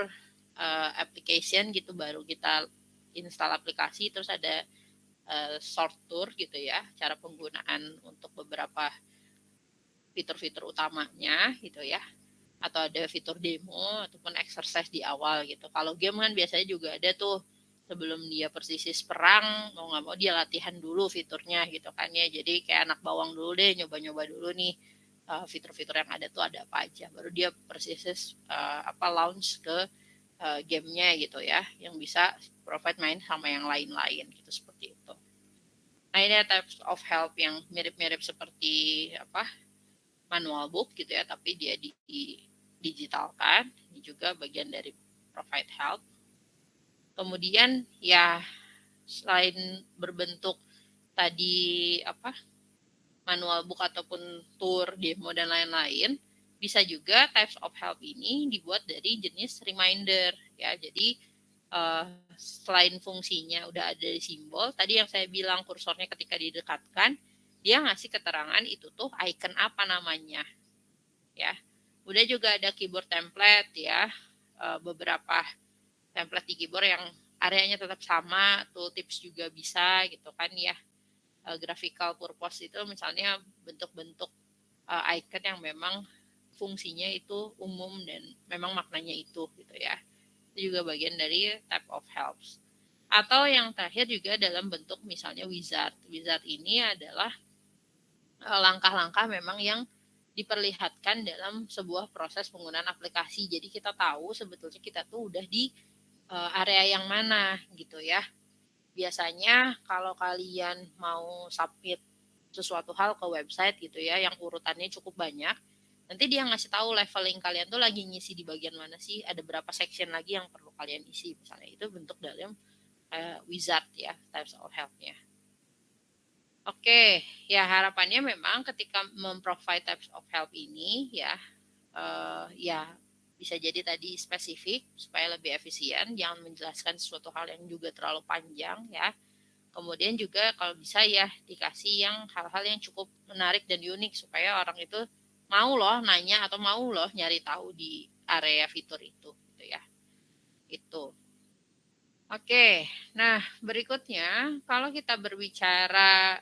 application gitu, baru kita install aplikasi, terus ada short tour gitu ya, cara penggunaan untuk beberapa fitur-fitur utamanya gitu ya, atau ada fitur demo ataupun exercise di awal gitu. Kalau game kan biasanya juga ada tuh, sebelum dia persis perang, mau nggak mau dia latihan dulu fiturnya gitu kan ya. Jadi kayak anak bawang dulu deh, nyoba-nyoba dulu nih fitur-fitur yang ada tuh ada apa aja, baru dia persis launch ke gamenya gitu ya, yang bisa provide main sama yang lain-lain gitu, seperti itu. Nah, ini types of help yang mirip-mirip seperti manual book gitu ya, tapi dia digitalkan. Ini juga bagian dari provide help. Kemudian ya selain berbentuk tadi manual book ataupun tour, demo dan lain-lain, bisa juga types of help ini dibuat dari jenis reminder ya. Jadi selain fungsinya udah ada simbol, tadi yang saya bilang kursornya ketika didekatkan, dia ngasih keterangan itu tuh icon apa namanya ya. Udah juga ada keyboard template ya, beberapa template di keyboard yang areanya tetap sama, tooltips juga bisa gitu kan ya. Graphical purpose itu misalnya bentuk-bentuk icon yang memang fungsinya itu umum dan memang maknanya itu gitu ya. Itu juga bagian dari type of helps. Atau yang terakhir juga dalam bentuk misalnya wizard. Wizard ini adalah langkah-langkah memang yang diperlihatkan dalam sebuah proses penggunaan aplikasi. Jadi kita tahu sebetulnya kita tuh udah di area yang mana gitu ya. Biasanya kalau kalian mau submit sesuatu hal ke website gitu ya, yang urutannya cukup banyak, nanti dia ngasih tahu leveling kalian tuh lagi ngisi di bagian mana sih, ada berapa section lagi yang perlu kalian isi misalnya. Itu bentuk dalam wizard ya, types of help-nya. Oke, ya harapannya memang ketika memprovide types of help ini ya, bisa jadi tadi spesifik supaya lebih efisien, jangan menjelaskan sesuatu hal yang juga terlalu panjang ya. Kemudian juga kalau bisa ya dikasih yang hal-hal yang cukup menarik dan unik supaya orang itu mau loh nanya atau mau loh nyari tahu di area fitur itu gitu ya. Itu. Oke, nah berikutnya kalau kita berbicara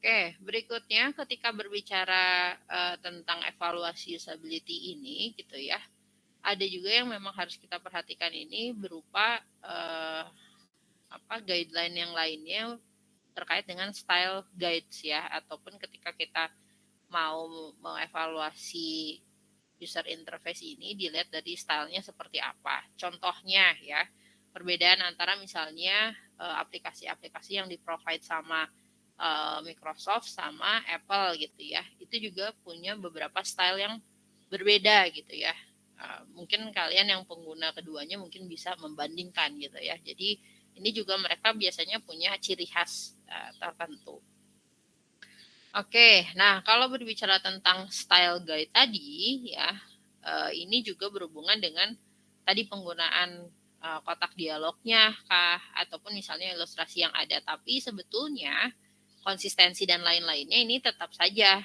Oke, berikutnya ketika berbicara tentang evaluasi usability ini gitu ya, ada juga yang memang harus kita perhatikan ini berupa guideline yang lainnya terkait dengan style guides ya, ataupun ketika kita mau mengevaluasi user interface ini dilihat dari stylenya seperti apa. Contohnya ya, perbedaan antara misalnya aplikasi-aplikasi yang di-provide sama Microsoft sama Apple gitu ya, itu juga punya beberapa style yang berbeda gitu ya. Mungkin kalian yang pengguna keduanya mungkin bisa membandingkan gitu ya. Jadi ini juga mereka biasanya punya ciri khas tertentu. Oke, nah kalau berbicara tentang style guide tadi ya, ini juga berhubungan dengan tadi penggunaan kotak dialognya kah, ataupun misalnya ilustrasi yang ada. Tapi sebetulnya konsistensi dan lain-lainnya ini tetap saja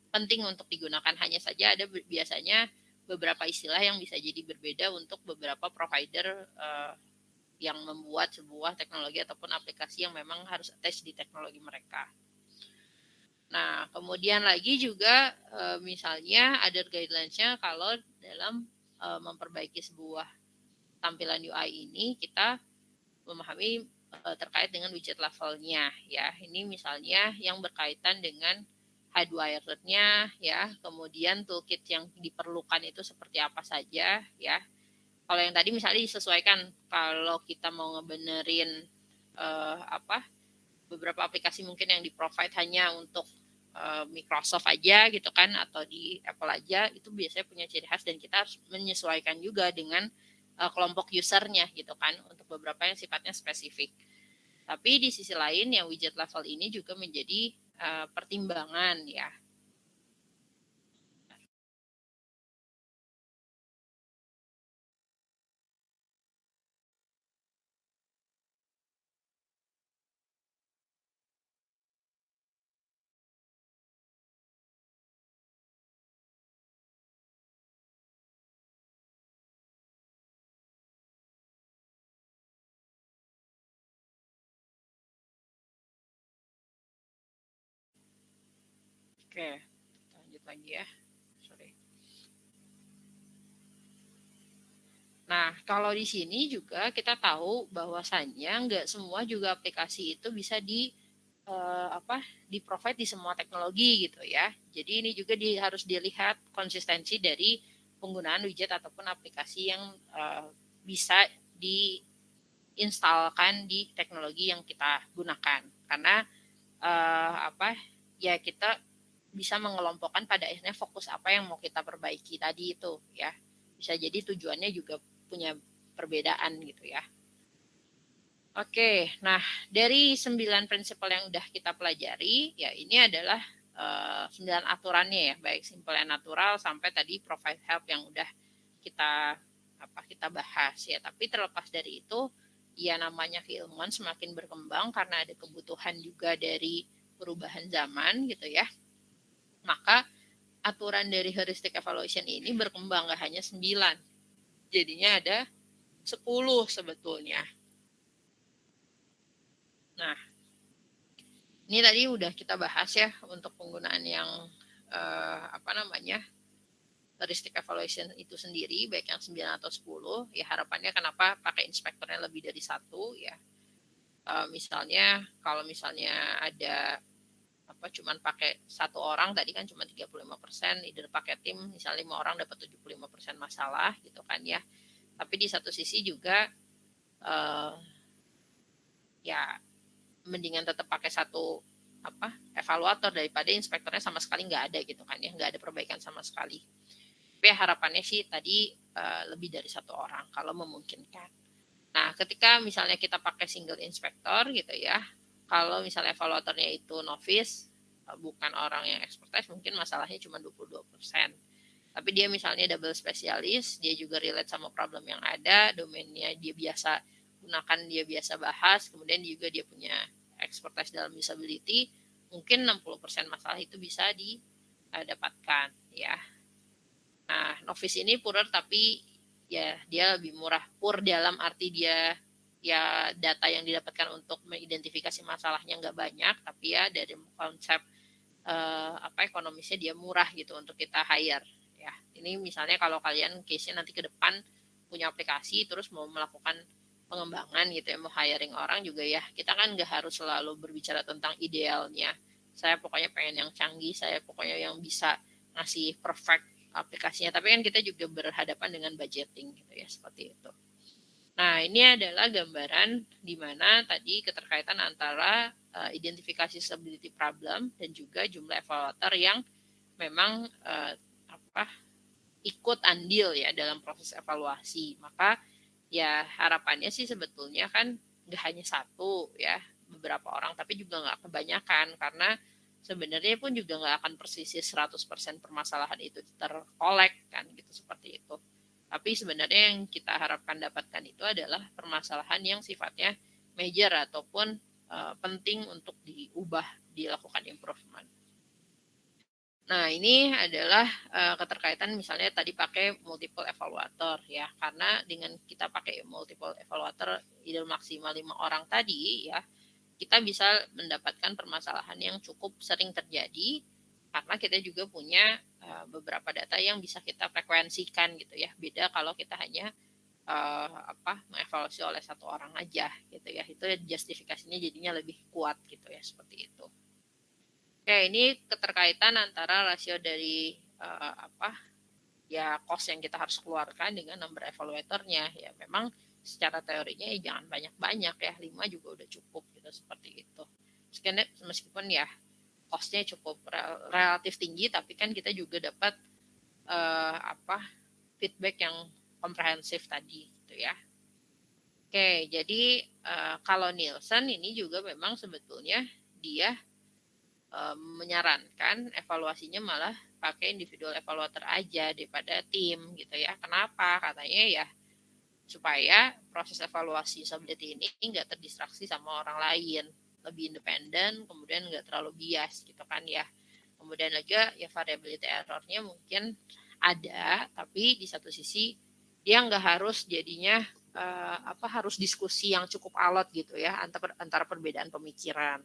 penting untuk digunakan. Hanya saja ada biasanya beberapa istilah yang bisa jadi berbeda untuk beberapa provider yang membuat sebuah teknologi ataupun aplikasi yang memang harus attach di teknologi mereka. Nah, kemudian lagi juga misalnya ada guidelines-nya kalau dalam memperbaiki sebuah tampilan UI ini kita memahami terkait dengan widget levelnya ya. Ini misalnya yang berkaitan dengan hardware-nya ya, kemudian toolkit yang diperlukan itu seperti apa saja ya. Kalau yang tadi misalnya disesuaikan, kalau kita mau ngebenerin beberapa aplikasi mungkin yang di-provide hanya untuk Microsoft aja gitu kan, atau di Apple aja, itu biasanya punya ciri khas dan kita harus menyesuaikan juga dengan kelompok usernya gitu kan, untuk beberapa yang sifatnya spesifik. Tapi di sisi lain yang widget level ini juga menjadi pertimbangan ya. Oke, lanjut lagi ya. Sorry. Nah, kalau di sini juga kita tahu bahwasannya nggak semua juga aplikasi itu bisa di-provide di semua teknologi gitu ya. Jadi ini juga harus dilihat konsistensi dari penggunaan widget ataupun aplikasi yang bisa diinstalkan di teknologi yang kita gunakan. Karena ya kita bisa mengelompokkan pada akhirnya fokus apa yang mau kita perbaiki tadi itu ya. Bisa jadi tujuannya juga punya perbedaan gitu ya. Oke, nah dari 9 prinsip yang udah kita pelajari, ya ini adalah 9 aturannya ya, baik simple and natural sampai tadi provide help yang udah kita bahas ya. Tapi terlepas dari itu, ya namanya keilmuan semakin berkembang karena ada kebutuhan juga dari perubahan zaman gitu ya. Maka aturan dari heuristic evaluation ini berkembang, gak hanya 9. Jadinya ada 10 sebetulnya. Nah, ini tadi udah kita bahas ya untuk penggunaan yang heuristic evaluation itu sendiri, baik yang 9 atau 10. Ya harapannya kenapa pakai inspektornya lebih dari 1 ya. Misalnya kalau misalnya ada cuman pakai 1 orang tadi kan cuma 35%, either pakai tim misalnya 5 orang dapat 75% masalah gitu kan ya. Tapi di satu sisi juga ya mendingan tetap pakai satu evaluator daripada inspektornya sama sekali nggak ada gitu kan ya, nggak ada perbaikan sama sekali. Tapi harapannya sih tadi lebih dari 1 orang kalau memungkinkan. Nah, ketika misalnya kita pakai single inspektor gitu ya, kalau misalnya evaluatornya itu novice, bukan orang yang expertise, mungkin masalahnya cuma 22%. Tapi dia misalnya double spesialis, dia juga relate sama problem yang ada, domainnya dia biasa gunakan, dia biasa bahas, kemudian juga dia punya expertise dalam usability, mungkin 60% masalah itu bisa didapatkan ya. Nah, novice ini poorer tapi ya dia lebih murah. Poor dalam arti dia ya data yang didapatkan untuk mengidentifikasi masalahnya nggak banyak, tapi ya dari konsep ekonomisnya dia murah gitu untuk kita hire ya. Ini misalnya kalau kalian case-nya nanti ke depan punya aplikasi terus mau melakukan pengembangan gitu ya, mau hiring orang juga ya, kita kan nggak harus selalu berbicara tentang idealnya. Saya pokoknya pengen yang canggih, saya pokoknya yang bisa ngasih perfect aplikasinya, tapi kan kita juga berhadapan dengan budgeting gitu ya, seperti itu. Nah, ini adalah gambaran di mana tadi keterkaitan antara identifikasi usability problem dan juga jumlah evaluator yang memang ikut andil ya dalam proses evaluasi. Maka ya harapannya sih sebetulnya kan nggak hanya satu ya, beberapa orang, tapi juga nggak kebanyakan, karena sebenarnya pun juga nggak akan persis 100% permasalahan itu terkolek kan gitu, seperti itu. Tapi sebenarnya yang kita harapkan dapatkan itu adalah permasalahan yang sifatnya major ataupun penting untuk diubah, dilakukan improvement. Nah, ini adalah keterkaitan misalnya tadi pakai multiple evaluator ya, karena dengan kita pakai multiple evaluator ideal maksimal 5 orang tadi ya, kita bisa mendapatkan permasalahan yang cukup sering terjadi karena kita juga punya beberapa data yang bisa kita frekuensikan gitu ya. Beda kalau kita hanya mengevaluasi oleh satu orang aja gitu ya. Itu justifikasinya jadinya lebih kuat gitu ya, seperti itu. Oke, ini keterkaitan antara rasio dari cost yang kita harus keluarkan dengan number evaluatornya. Ya memang secara teorinya ya jangan banyak-banyak ya, 5 juga udah cukup gitu, seperti itu. Meskipun ya cost-nya cukup relatif tinggi, tapi kan kita juga dapat feedback yang komprehensif tadi gitu ya. Oke, jadi kalau Nielsen ini juga memang sebetulnya dia menyarankan evaluasinya malah pakai individual evaluator aja daripada tim gitu ya. Kenapa? Katanya ya supaya proses evaluasi usability ini nggak terdistraksi sama orang lain, lebih independen, kemudian nggak terlalu bias gitu kan ya. Kemudian juga ya variability errornya mungkin ada, tapi di satu sisi dia nggak harus jadinya harus diskusi yang cukup alot gitu ya antara perbedaan pemikiran.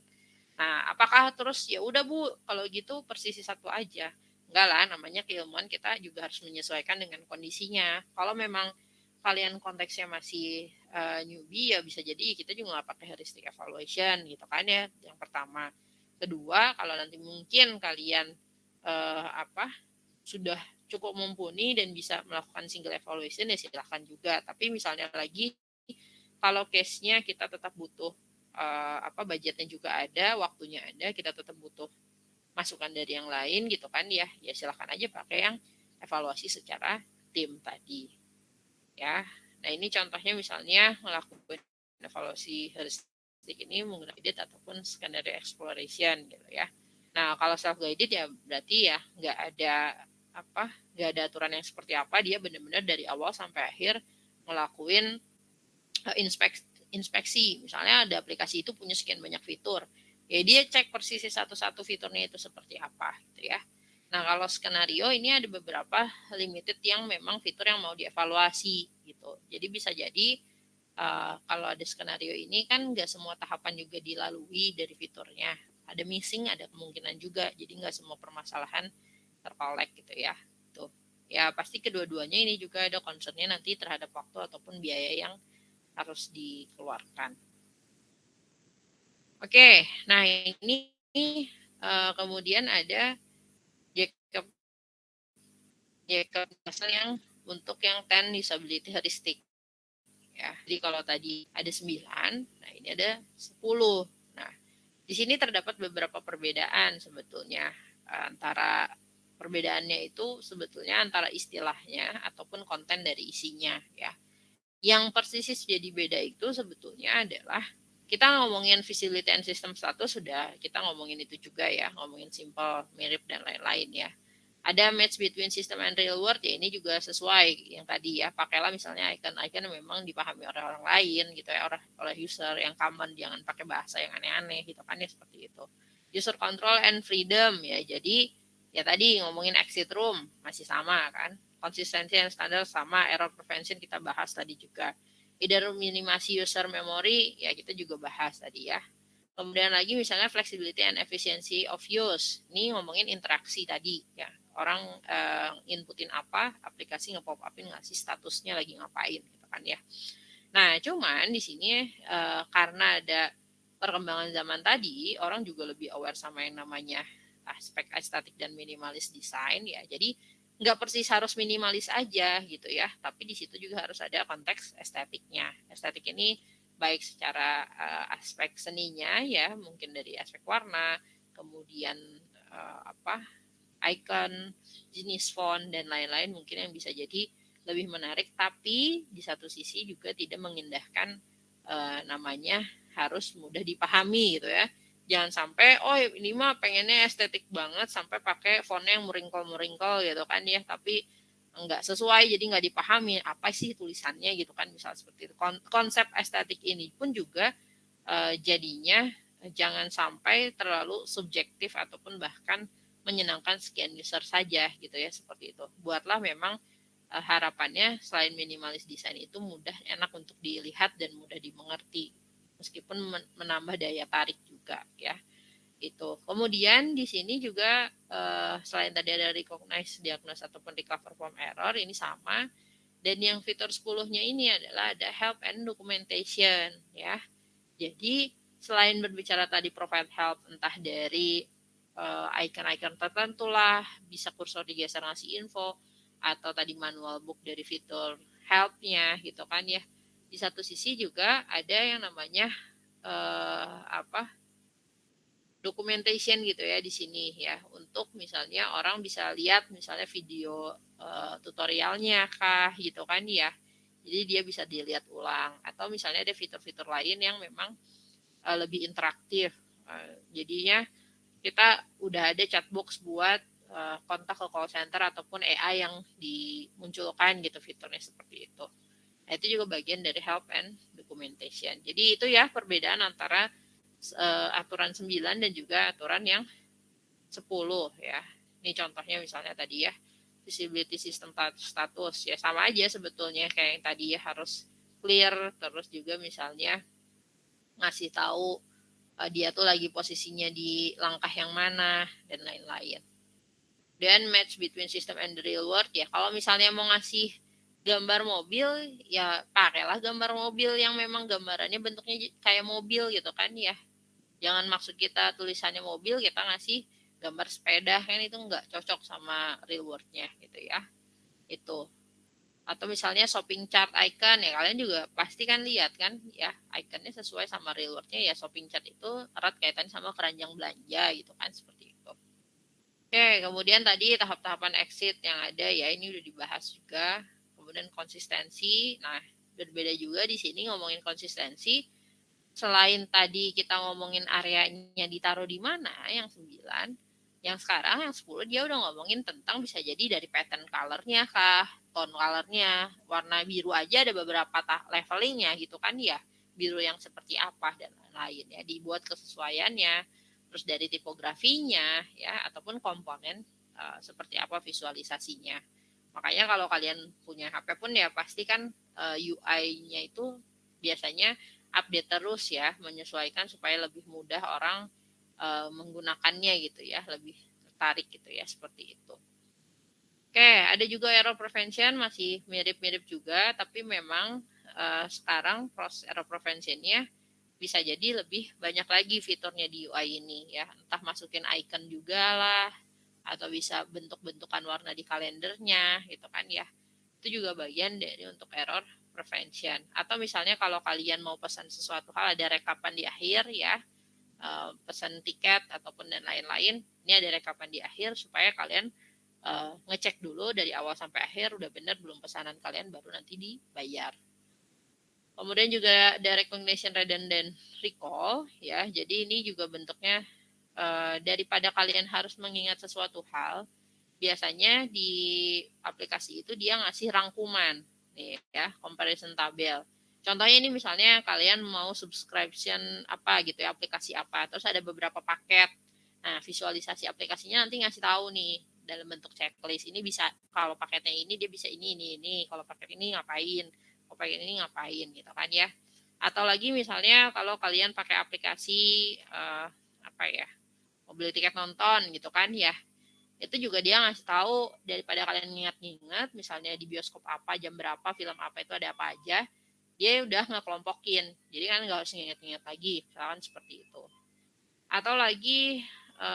Nah, apakah terus ya udah Bu, kalau gitu persisi satu aja? Enggak lah, namanya keilmuan, kita juga harus menyesuaikan dengan kondisinya. Kalau memang kalian konteksnya masih newbie, ya bisa jadi kita juga nggak pakai heuristic evaluation gitu kan ya, yang pertama. Kedua, kalau nanti mungkin kalian sudah cukup mumpuni dan bisa melakukan single evaluation, ya silahkan juga. Tapi misalnya lagi, kalau case-nya kita tetap butuh budgetnya juga ada, waktunya ada, kita tetap butuh masukan dari yang lain gitu kan ya, ya silakan aja pakai yang evaluasi secara tim tadi ya. Nah, ini contohnya misalnya melakukan evaluasi heuristik ini menggunakan guided ataupun secondary exploration gitu ya. Nah, kalau self guided ya berarti ya nggak ada aturan yang seperti apa, dia benar-benar dari awal sampai akhir ngelakuin inspeksi. Misalnya ada aplikasi itu punya sekian banyak fitur, ya dia cek persis satu-satu fiturnya itu seperti apa gitu ya. Nah, kalau skenario ini ada beberapa limited yang memang fitur yang mau dievaluasi gitu. Jadi bisa jadi kalau ada skenario ini kan nggak semua tahapan juga dilalui dari fiturnya. Ada missing, ada kemungkinan juga. Jadi nggak semua permasalahan terkolek gitu ya. Tuh. Ya pasti kedua-duanya ini juga ada concernnya nanti terhadap waktu ataupun biaya yang harus dikeluarkan. Oke, nah ini kemudian ada Jacob Russell yang untuk yang 10 disability heuristic. Ya, jadi kalau tadi ada 9, nah ini ada 10. Nah, di sini terdapat beberapa perbedaan sebetulnya antara perbedaannya itu sebetulnya antara istilahnya ataupun konten dari isinya ya. Yang persis jadi beda itu sebetulnya adalah kita ngomongin visibility and system status sudah, kita ngomongin itu juga ya, ngomongin simple, mirip dan lain-lain ya. Ada match between system and real world, ya ini juga sesuai yang tadi ya, pakailah misalnya icon-icon yang memang dipahami oleh orang lain gitu ya, oleh user yang common, jangan pakai bahasa yang aneh-aneh gitu kan ya, seperti itu. User control and freedom ya, jadi ya tadi ngomongin exit room masih sama kan, konsistensi dan standar sama, error prevention kita bahas tadi juga. Either minimasi user memory, ya kita juga bahas tadi ya. Kemudian lagi misalnya flexibility and efficiency of use. Ini ngomongin interaksi tadi ya. Orang inputin apa, aplikasi nge-pop upin ngasih statusnya lagi ngapain gitu kan ya. Nah, cuman di sini karena ada perkembangan zaman tadi, orang juga lebih aware sama yang namanya aspek estetik dan minimalis desain ya. Jadi nggak persis harus minimalis aja gitu ya, tapi di situ juga harus ada konteks estetiknya. Estetik ini baik secara aspek seninya ya, mungkin dari aspek warna, kemudian icon, jenis font dan lain-lain mungkin yang bisa jadi lebih menarik, tapi di satu sisi juga tidak mengindahkan namanya harus mudah dipahami gitu ya. Jangan sampai ini mah pengennya estetik banget sampai pakai fontnya yang meringkol gitu kan ya, tapi enggak sesuai jadi nggak dipahami apa sih tulisannya gitu kan, misal seperti itu. Konsep estetik ini pun juga jadinya jangan sampai terlalu subjektif ataupun bahkan menyenangkan sekian user saja gitu ya, seperti itu. Buatlah memang harapannya selain minimalis desain itu mudah, enak untuk dilihat dan mudah dimengerti, meskipun menambah daya tarik juga ya. Itu. Kemudian di sini juga selain tadi ada recognize, diagnose ataupun recover from error, ini sama. Dan yang fitur 10-nya ini adalah ada help and documentation ya. Jadi selain berbicara tadi provide help entah dari icon-icon tertentu lah, bisa kursor digeser ngasih info, atau tadi manual book dari fitur help-nya gitu kan ya. Di satu sisi juga ada yang namanya documentation gitu ya di sini ya, untuk misalnya orang bisa lihat misalnya video tutorialnya kah gitu kan ya. Jadi dia bisa dilihat ulang, atau misalnya ada fitur-fitur lain yang memang lebih interaktif. Jadinya kita udah ada chatbox buat kontak ke call center ataupun AI yang dimunculkan gitu, fiturnya seperti itu. Nah, itu juga bagian dari help and documentation. Jadi itu ya perbedaan antara aturan 9 dan juga aturan yang 10 ya. Ini contohnya misalnya tadi ya, visibility system status ya, sama aja sebetulnya kayak yang tadi ya, harus clear, terus juga misalnya ngasih tahu dia tuh lagi posisinya di langkah yang mana dan lain-lain. Dan match between system and the real world ya, kalau misalnya mau ngasih gambar mobil ya pakailah gambar mobil yang memang gambarannya bentuknya kayak mobil gitu kan ya. Jangan maksud kita tulisannya mobil kita ngasih gambar sepeda, kan itu nggak cocok sama real world-nya gitu ya. Itu. Atau misalnya shopping chart icon ya, kalian juga pasti kan lihat kan ya, iconnya sesuai sama real world-nya ya. Shopping chart itu erat kaitan sama keranjang belanja gitu kan, seperti itu. Oke, kemudian tadi tahap-tahapan exit yang ada ya, ini udah dibahas juga. Kemudian konsistensi, nah berbeda juga di sini ngomongin konsistensi. Selain tadi kita ngomongin areanya ditaruh di mana yang 9, yang sekarang yang 10 dia udah ngomongin tentang bisa jadi dari pattern color-nya kah, tone color-nya, warna biru aja ada beberapa levelingnya gitu kan ya, biru yang seperti apa dan lain-lain ya, dibuat kesesuaiannya, terus dari tipografinya ya, ataupun komponen seperti apa visualisasinya. Makanya kalau kalian punya HP pun ya pasti kan UI-nya itu biasanya update terus ya, menyesuaikan supaya lebih mudah orang menggunakannya gitu ya, lebih tertarik gitu ya, seperti itu. Oke, ada juga error prevention, masih mirip-mirip juga, tapi memang sekarang proses error prevention-nya bisa jadi lebih banyak lagi fiturnya di UI ini ya, entah masukin icon juga lah, atau bisa bentuk-bentukan warna di kalendernya gitu kan ya. Itu juga bagian dari untuk error prevention. Atau misalnya kalau kalian mau pesan sesuatu hal, ada rekapan di akhir ya, pesan tiket ataupun dan lain-lain, ini ada rekapan di akhir supaya kalian ngecek dulu dari awal sampai akhir udah benar belum pesanan kalian, baru nanti dibayar. Kemudian juga ada recognition, redundant, recall ya, jadi ini juga bentuknya daripada kalian harus mengingat sesuatu hal, biasanya di aplikasi itu dia ngasih rangkuman nih ya, comparison tabel. Contohnya ini misalnya kalian mau subscription apa gitu ya, aplikasi apa, terus ada beberapa paket. Nah, visualisasi aplikasinya nanti ngasih tahu nih dalam bentuk checklist. Ini bisa, kalau paketnya ini dia bisa ini. Kalau paket ini ngapain, kalau paket ini ngapain gitu kan ya. Atau lagi misalnya kalau kalian pakai aplikasi mau beli tiket nonton gitu kan ya, itu juga dia ngasih tahu daripada kalian ngingat-ngingat misalnya di bioskop apa, jam berapa, film apa itu ada apa aja, dia udah ngekelompokin. Jadi kan nggak harus nginget-nginget lagi, misalkan seperti itu. Atau lagi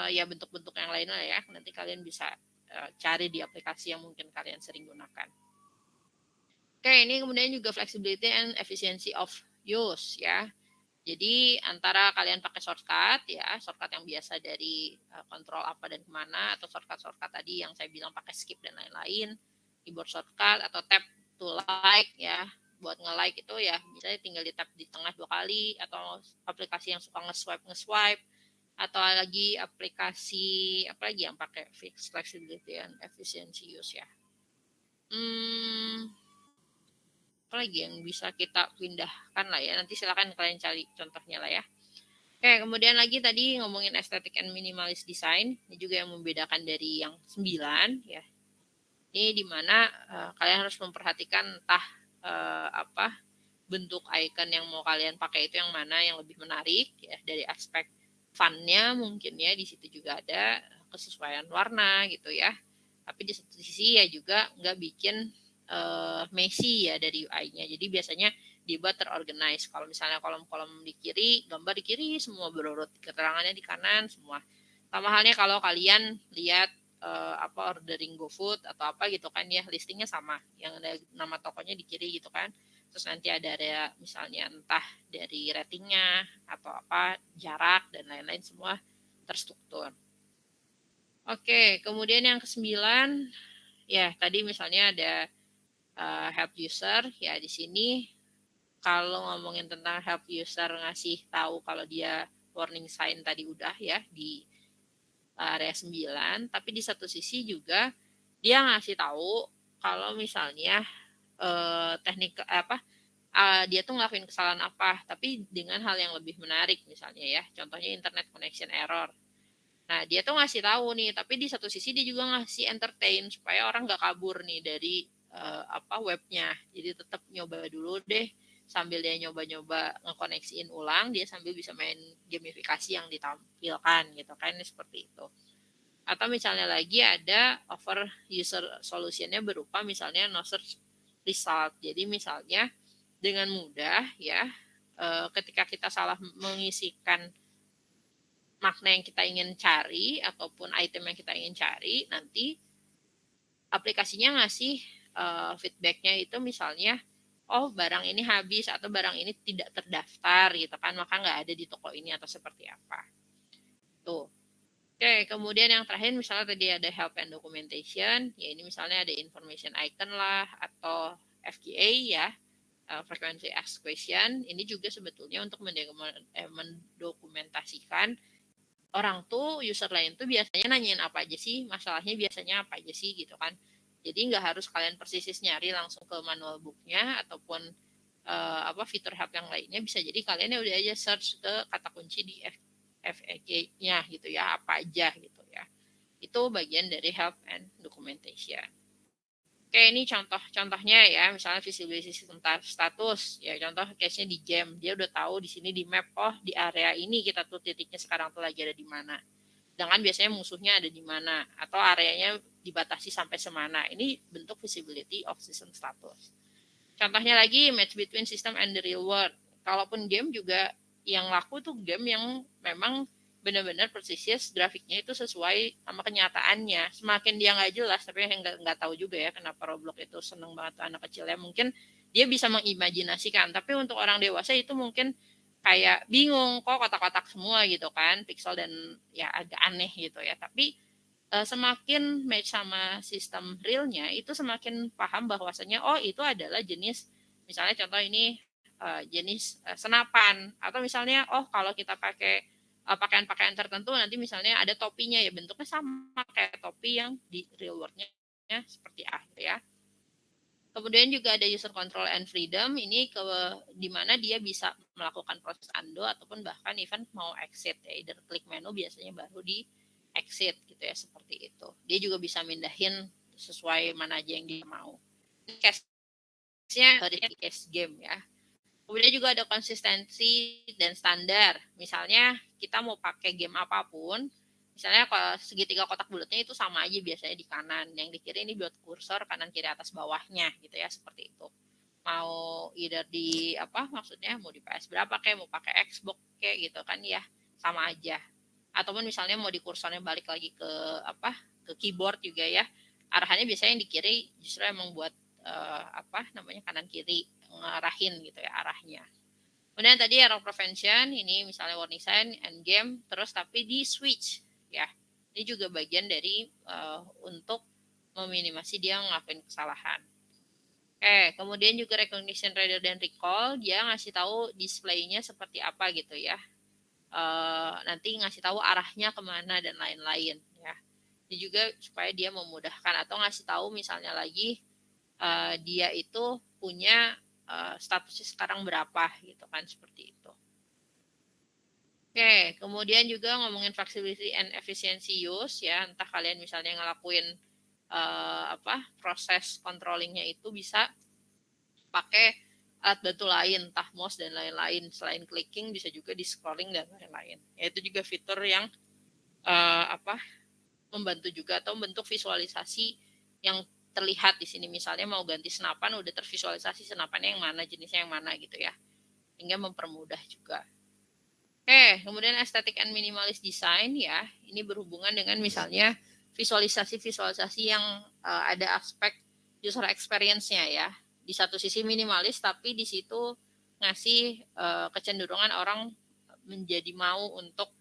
ya bentuk-bentuk yang lainnya ya, nanti kalian bisa cari di aplikasi yang mungkin kalian sering gunakan. Oke, ini kemudian juga flexibility and efficiency of use ya. Jadi antara kalian pakai shortcut ya, shortcut yang biasa dari kontrol apa dan kemana, atau shortcut tadi yang saya bilang pakai skip dan lain-lain, keyboard shortcut atau tap to like ya, buat nge-like itu ya misalnya tinggal di tap di tengah 2 kali, atau aplikasi yang suka nge-swipe, atau lagi aplikasi apa lagi yang pakai fixed flexibility and efficiency use ya. Apa lagi yang bisa kita pindahkan lah ya, nanti silakan kalian cari contohnya lah ya. Oke, kemudian lagi tadi ngomongin aesthetic and minimalist design, ini juga yang membedakan dari yang 9 ya. Ini dimana kalian harus memperhatikan entah apa bentuk icon yang mau kalian pakai itu yang mana yang lebih menarik ya, dari aspek fun-nya mungkin ya, di situ juga ada kesesuaian warna gitu ya. Tapi di satu sisi ya juga nggak bikin messy ya dari UI-nya. Jadi biasanya dibuat terorganize. Kalau misalnya kolom-kolom di kiri, gambar di kiri semua berurut, keterangannya di kanan semua. Sama halnya kalau kalian lihat ordering GoFood atau apa gitu kan ya, listingnya sama, yang ada nama tokonya di kiri gitu kan. Terus nanti ada misalnya entah dari ratingnya atau apa, jarak dan lain-lain semua terstruktur. Oke, kemudian yang ke-9 ya tadi misalnya ada help user ya. Di sini kalau ngomongin tentang help user ngasih tahu kalau dia warning sign tadi udah ya di area 9, tapi di satu sisi juga dia ngasih tahu kalau misalnya teknik dia tuh ngelakuin kesalahan apa, tapi dengan hal yang lebih menarik misalnya ya, contohnya internet connection error. Nah, dia tuh ngasih tahu nih, tapi di satu sisi dia juga ngasih entertain supaya orang nggak kabur nih dari webnya. Jadi tetap nyoba dulu deh, sambil dia nyoba-nyoba ngekoneksiin ulang, dia sambil bisa main gamifikasi yang ditampilkan gitu kan, seperti itu. Atau misalnya lagi ada over user solutionnya berupa misalnya no search result. Jadi misalnya dengan mudah ya, ketika kita salah mengisikan makna yang kita ingin cari ataupun item yang kita ingin cari, nanti aplikasinya ngasih feedbacknya itu misalnya, oh barang ini habis atau barang ini tidak terdaftar gitu kan, maka nggak ada di toko ini atau seperti apa. Tuh. Oke, kemudian yang terakhir misalnya tadi ada help and documentation, ya ini misalnya ada information icon lah atau FQA ya, frequently asked question. Ini juga sebetulnya untuk mendokumentasikan orang tuh, user lain tuh biasanya nanyain apa aja sih, masalahnya biasanya apa aja sih gitu kan. Jadi nggak harus kalian persis nyari langsung ke manual booknya ataupun fitur help yang lainnya, bisa jadi kalian ya udah aja search ke kata kunci di FAQ-nya gitu ya, apa aja gitu ya. Itu bagian dari help and documentation. Oke, ini contohnya ya, misalnya visibility system status ya, contoh case-nya di game, dia udah tahu di sini di map, oh di area ini kita tuh titiknya sekarang tuh lagi ada di mana. Sedangkan biasanya musuhnya ada di mana atau areanya dibatasi sampai semana. Ini bentuk visibility of system status. Contohnya lagi match between system and the real world. Kalaupun game juga yang laku tuh game yang memang benar-benar persis grafiknya itu sesuai sama kenyataannya. Semakin dia nggak jelas, tapi nggak tahu juga ya kenapa Roblox itu seneng banget anak kecilnya. Mungkin dia bisa mengimajinasikan, tapi untuk orang dewasa itu mungkin kayak bingung, kok kotak-kotak semua gitu kan, pixel dan ya agak aneh gitu ya. Tapi semakin match sama sistem realnya, itu semakin paham bahwasanya oh itu adalah jenis, misalnya contoh ini jenis senapan, atau misalnya oh kalau kita pakai pakaian-pakaian tertentu nanti misalnya ada topinya ya, bentuknya sama kayak topi yang di real world-nya seperti A ya. Kemudian juga ada user control and freedom, ini di mana dia bisa melakukan proses undo ataupun bahkan even mau exit ya, either klik menu biasanya baru di exit gitu ya, seperti itu. Dia juga bisa mindahin sesuai mana aja yang dia mau. Ini case-nya dari case game ya. Kemudian juga ada konsistensi dan standar. Misalnya kita mau pakai game apapun, misalnya kalau segitiga kotak bulatnya itu sama aja biasanya di kanan. Yang di kiri ini buat kursor, kanan kiri atas bawahnya gitu ya, seperti itu. mau either di maksudnya mau di PS berapa kayak mau pakai Xbox kayak gitu kan ya, sama aja. Ataupun misalnya mau di kursornya balik lagi ke keyboard juga ya, arahannya biasanya yang di kiri justru emang buat kanan kiri ngarahin gitu ya arahnya. Kemudian tadi error prevention, ini misalnya warning sign, end game, terus tapi di switch ya. Ini juga bagian dari untuk meminimasi dia ngelakuin kesalahan. Oke, kemudian juga recognition rather than recall, dia ngasih tahu display-nya seperti apa gitu ya. Nanti ngasih tahu arahnya kemana dan lain-lain ya. Ini juga supaya dia memudahkan atau ngasih tahu misalnya lagi dia itu punya statusnya sekarang berapa gitu kan, seperti itu. Oke, kemudian juga ngomongin flexibility and efficiency use ya, entah kalian misalnya ngelakuin proses controllingnya itu bisa pakai alat bantu lain, entah mouse dan lain-lain. Selain clicking bisa juga di scrolling dan lain-lain. Ya, itu juga fitur yang membantu juga atau bentuk visualisasi yang terlihat di sini. Misalnya mau ganti senapan udah tervisualisasi senapannya yang mana, jenisnya yang mana gitu ya. Hingga mempermudah juga. Oke, kemudian aesthetic and minimalist design ya. Ini berhubungan dengan misalnya visualisasi-visualisasi yang ada aspek user experience-nya ya. Di satu sisi minimalis, tapi di situ ngasih kecenderungan orang menjadi mau untuk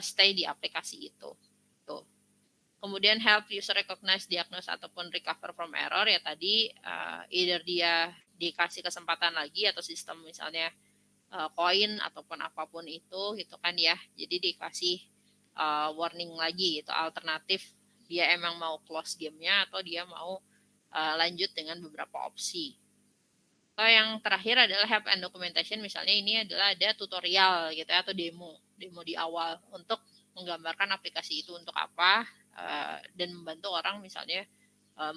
stay di aplikasi itu. Tuh. Kemudian help user recognize, diagnose, ataupun recover from error ya tadi, either dia dikasih kesempatan lagi atau sistem misalnya koin ataupun apapun itu gitu kan ya. Jadi dikasih warning lagi gitu, alternatif dia emang mau close gamenya atau dia mau lanjut dengan beberapa opsi. Atau yang terakhir adalah help and documentation, misalnya ini adalah ada tutorial gitu ya, atau demo di awal untuk menggambarkan aplikasi itu untuk apa dan membantu orang misalnya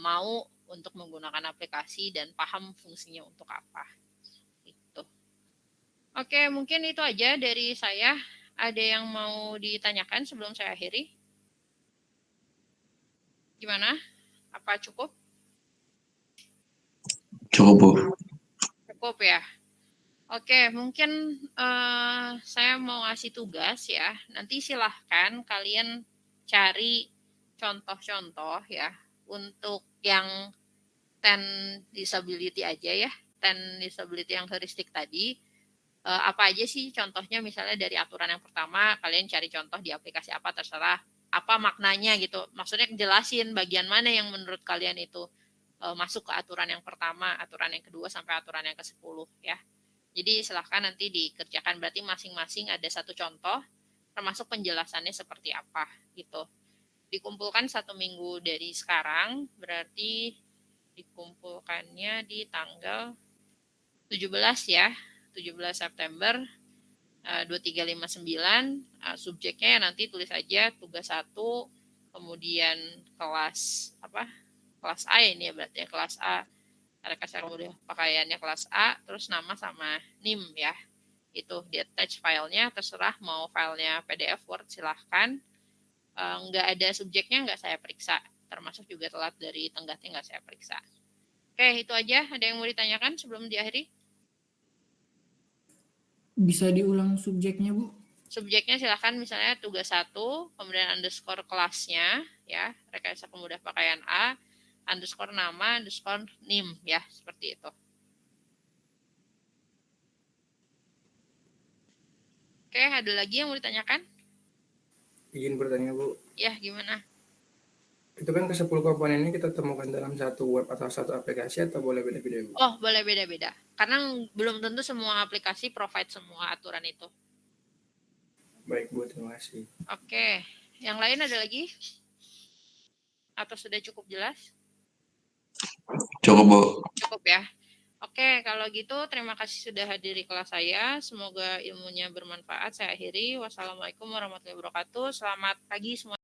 mau untuk menggunakan aplikasi dan paham fungsinya untuk apa. Gitu. Oke, mungkin itu aja dari saya. Ada yang mau ditanyakan sebelum saya akhiri? Gimana? Apa cukup? Cukup, Bu. Cukup ya. Oke, mungkin saya mau ngasih tugas ya. Nanti silahkan kalian cari contoh-contoh ya untuk yang 10 disability aja ya. 10 disability yang heuristik tadi. Apa aja sih contohnya, misalnya dari aturan yang pertama kalian cari contoh di aplikasi apa terserah, apa maknanya gitu, maksudnya jelasin bagian mana yang menurut kalian itu masuk ke aturan yang pertama, aturan yang kedua sampai aturan yang ke-10 ya. Jadi silahkan nanti dikerjakan, berarti masing-masing ada satu contoh termasuk penjelasannya seperti apa gitu. Dikumpulkan 1 minggu dari sekarang, berarti dikumpulkannya di tanggal 17 ya. 17 September 2359, subjeknya ya nanti tulis aja tugas 1, kemudian kelas kelas A ini ya, berarti ya kelas A, rekayasa kemudian pakaiannya kelas A, terus nama sama NIM ya, itu di attach filenya, terserah mau filenya PDF Word silahkan. Nggak ada subjeknya nggak saya periksa, termasuk juga telat dari tenggatnya nggak saya periksa. Oke, itu aja. Ada yang mau ditanyakan sebelum diakhiri? Bisa diulang subjeknya, Bu? Subjeknya silahkan misalnya tugas 1, kemudian underscore kelasnya, ya, rekayasa pemudah pakaian A, underscore nama, underscore NIM, ya, seperti itu. Oke, ada lagi yang mau ditanyakan? Izin bertanya, Bu. Ya, gimana? Itu kan ke-10 komponen ini kita temukan dalam satu web atau satu aplikasi atau boleh beda-beda, Bu? Oh, boleh beda-beda. Karena belum tentu semua aplikasi provide semua aturan itu. Baik, Bu. Terima kasih. Oke. Yang lain ada lagi? Atau sudah cukup jelas? Cukup, Bu. Cukup ya. Oke, kalau gitu terima kasih sudah hadir di kelas saya. Semoga ilmunya bermanfaat. Saya akhiri. Wassalamualaikum warahmatullahi wabarakatuh. Selamat pagi semua.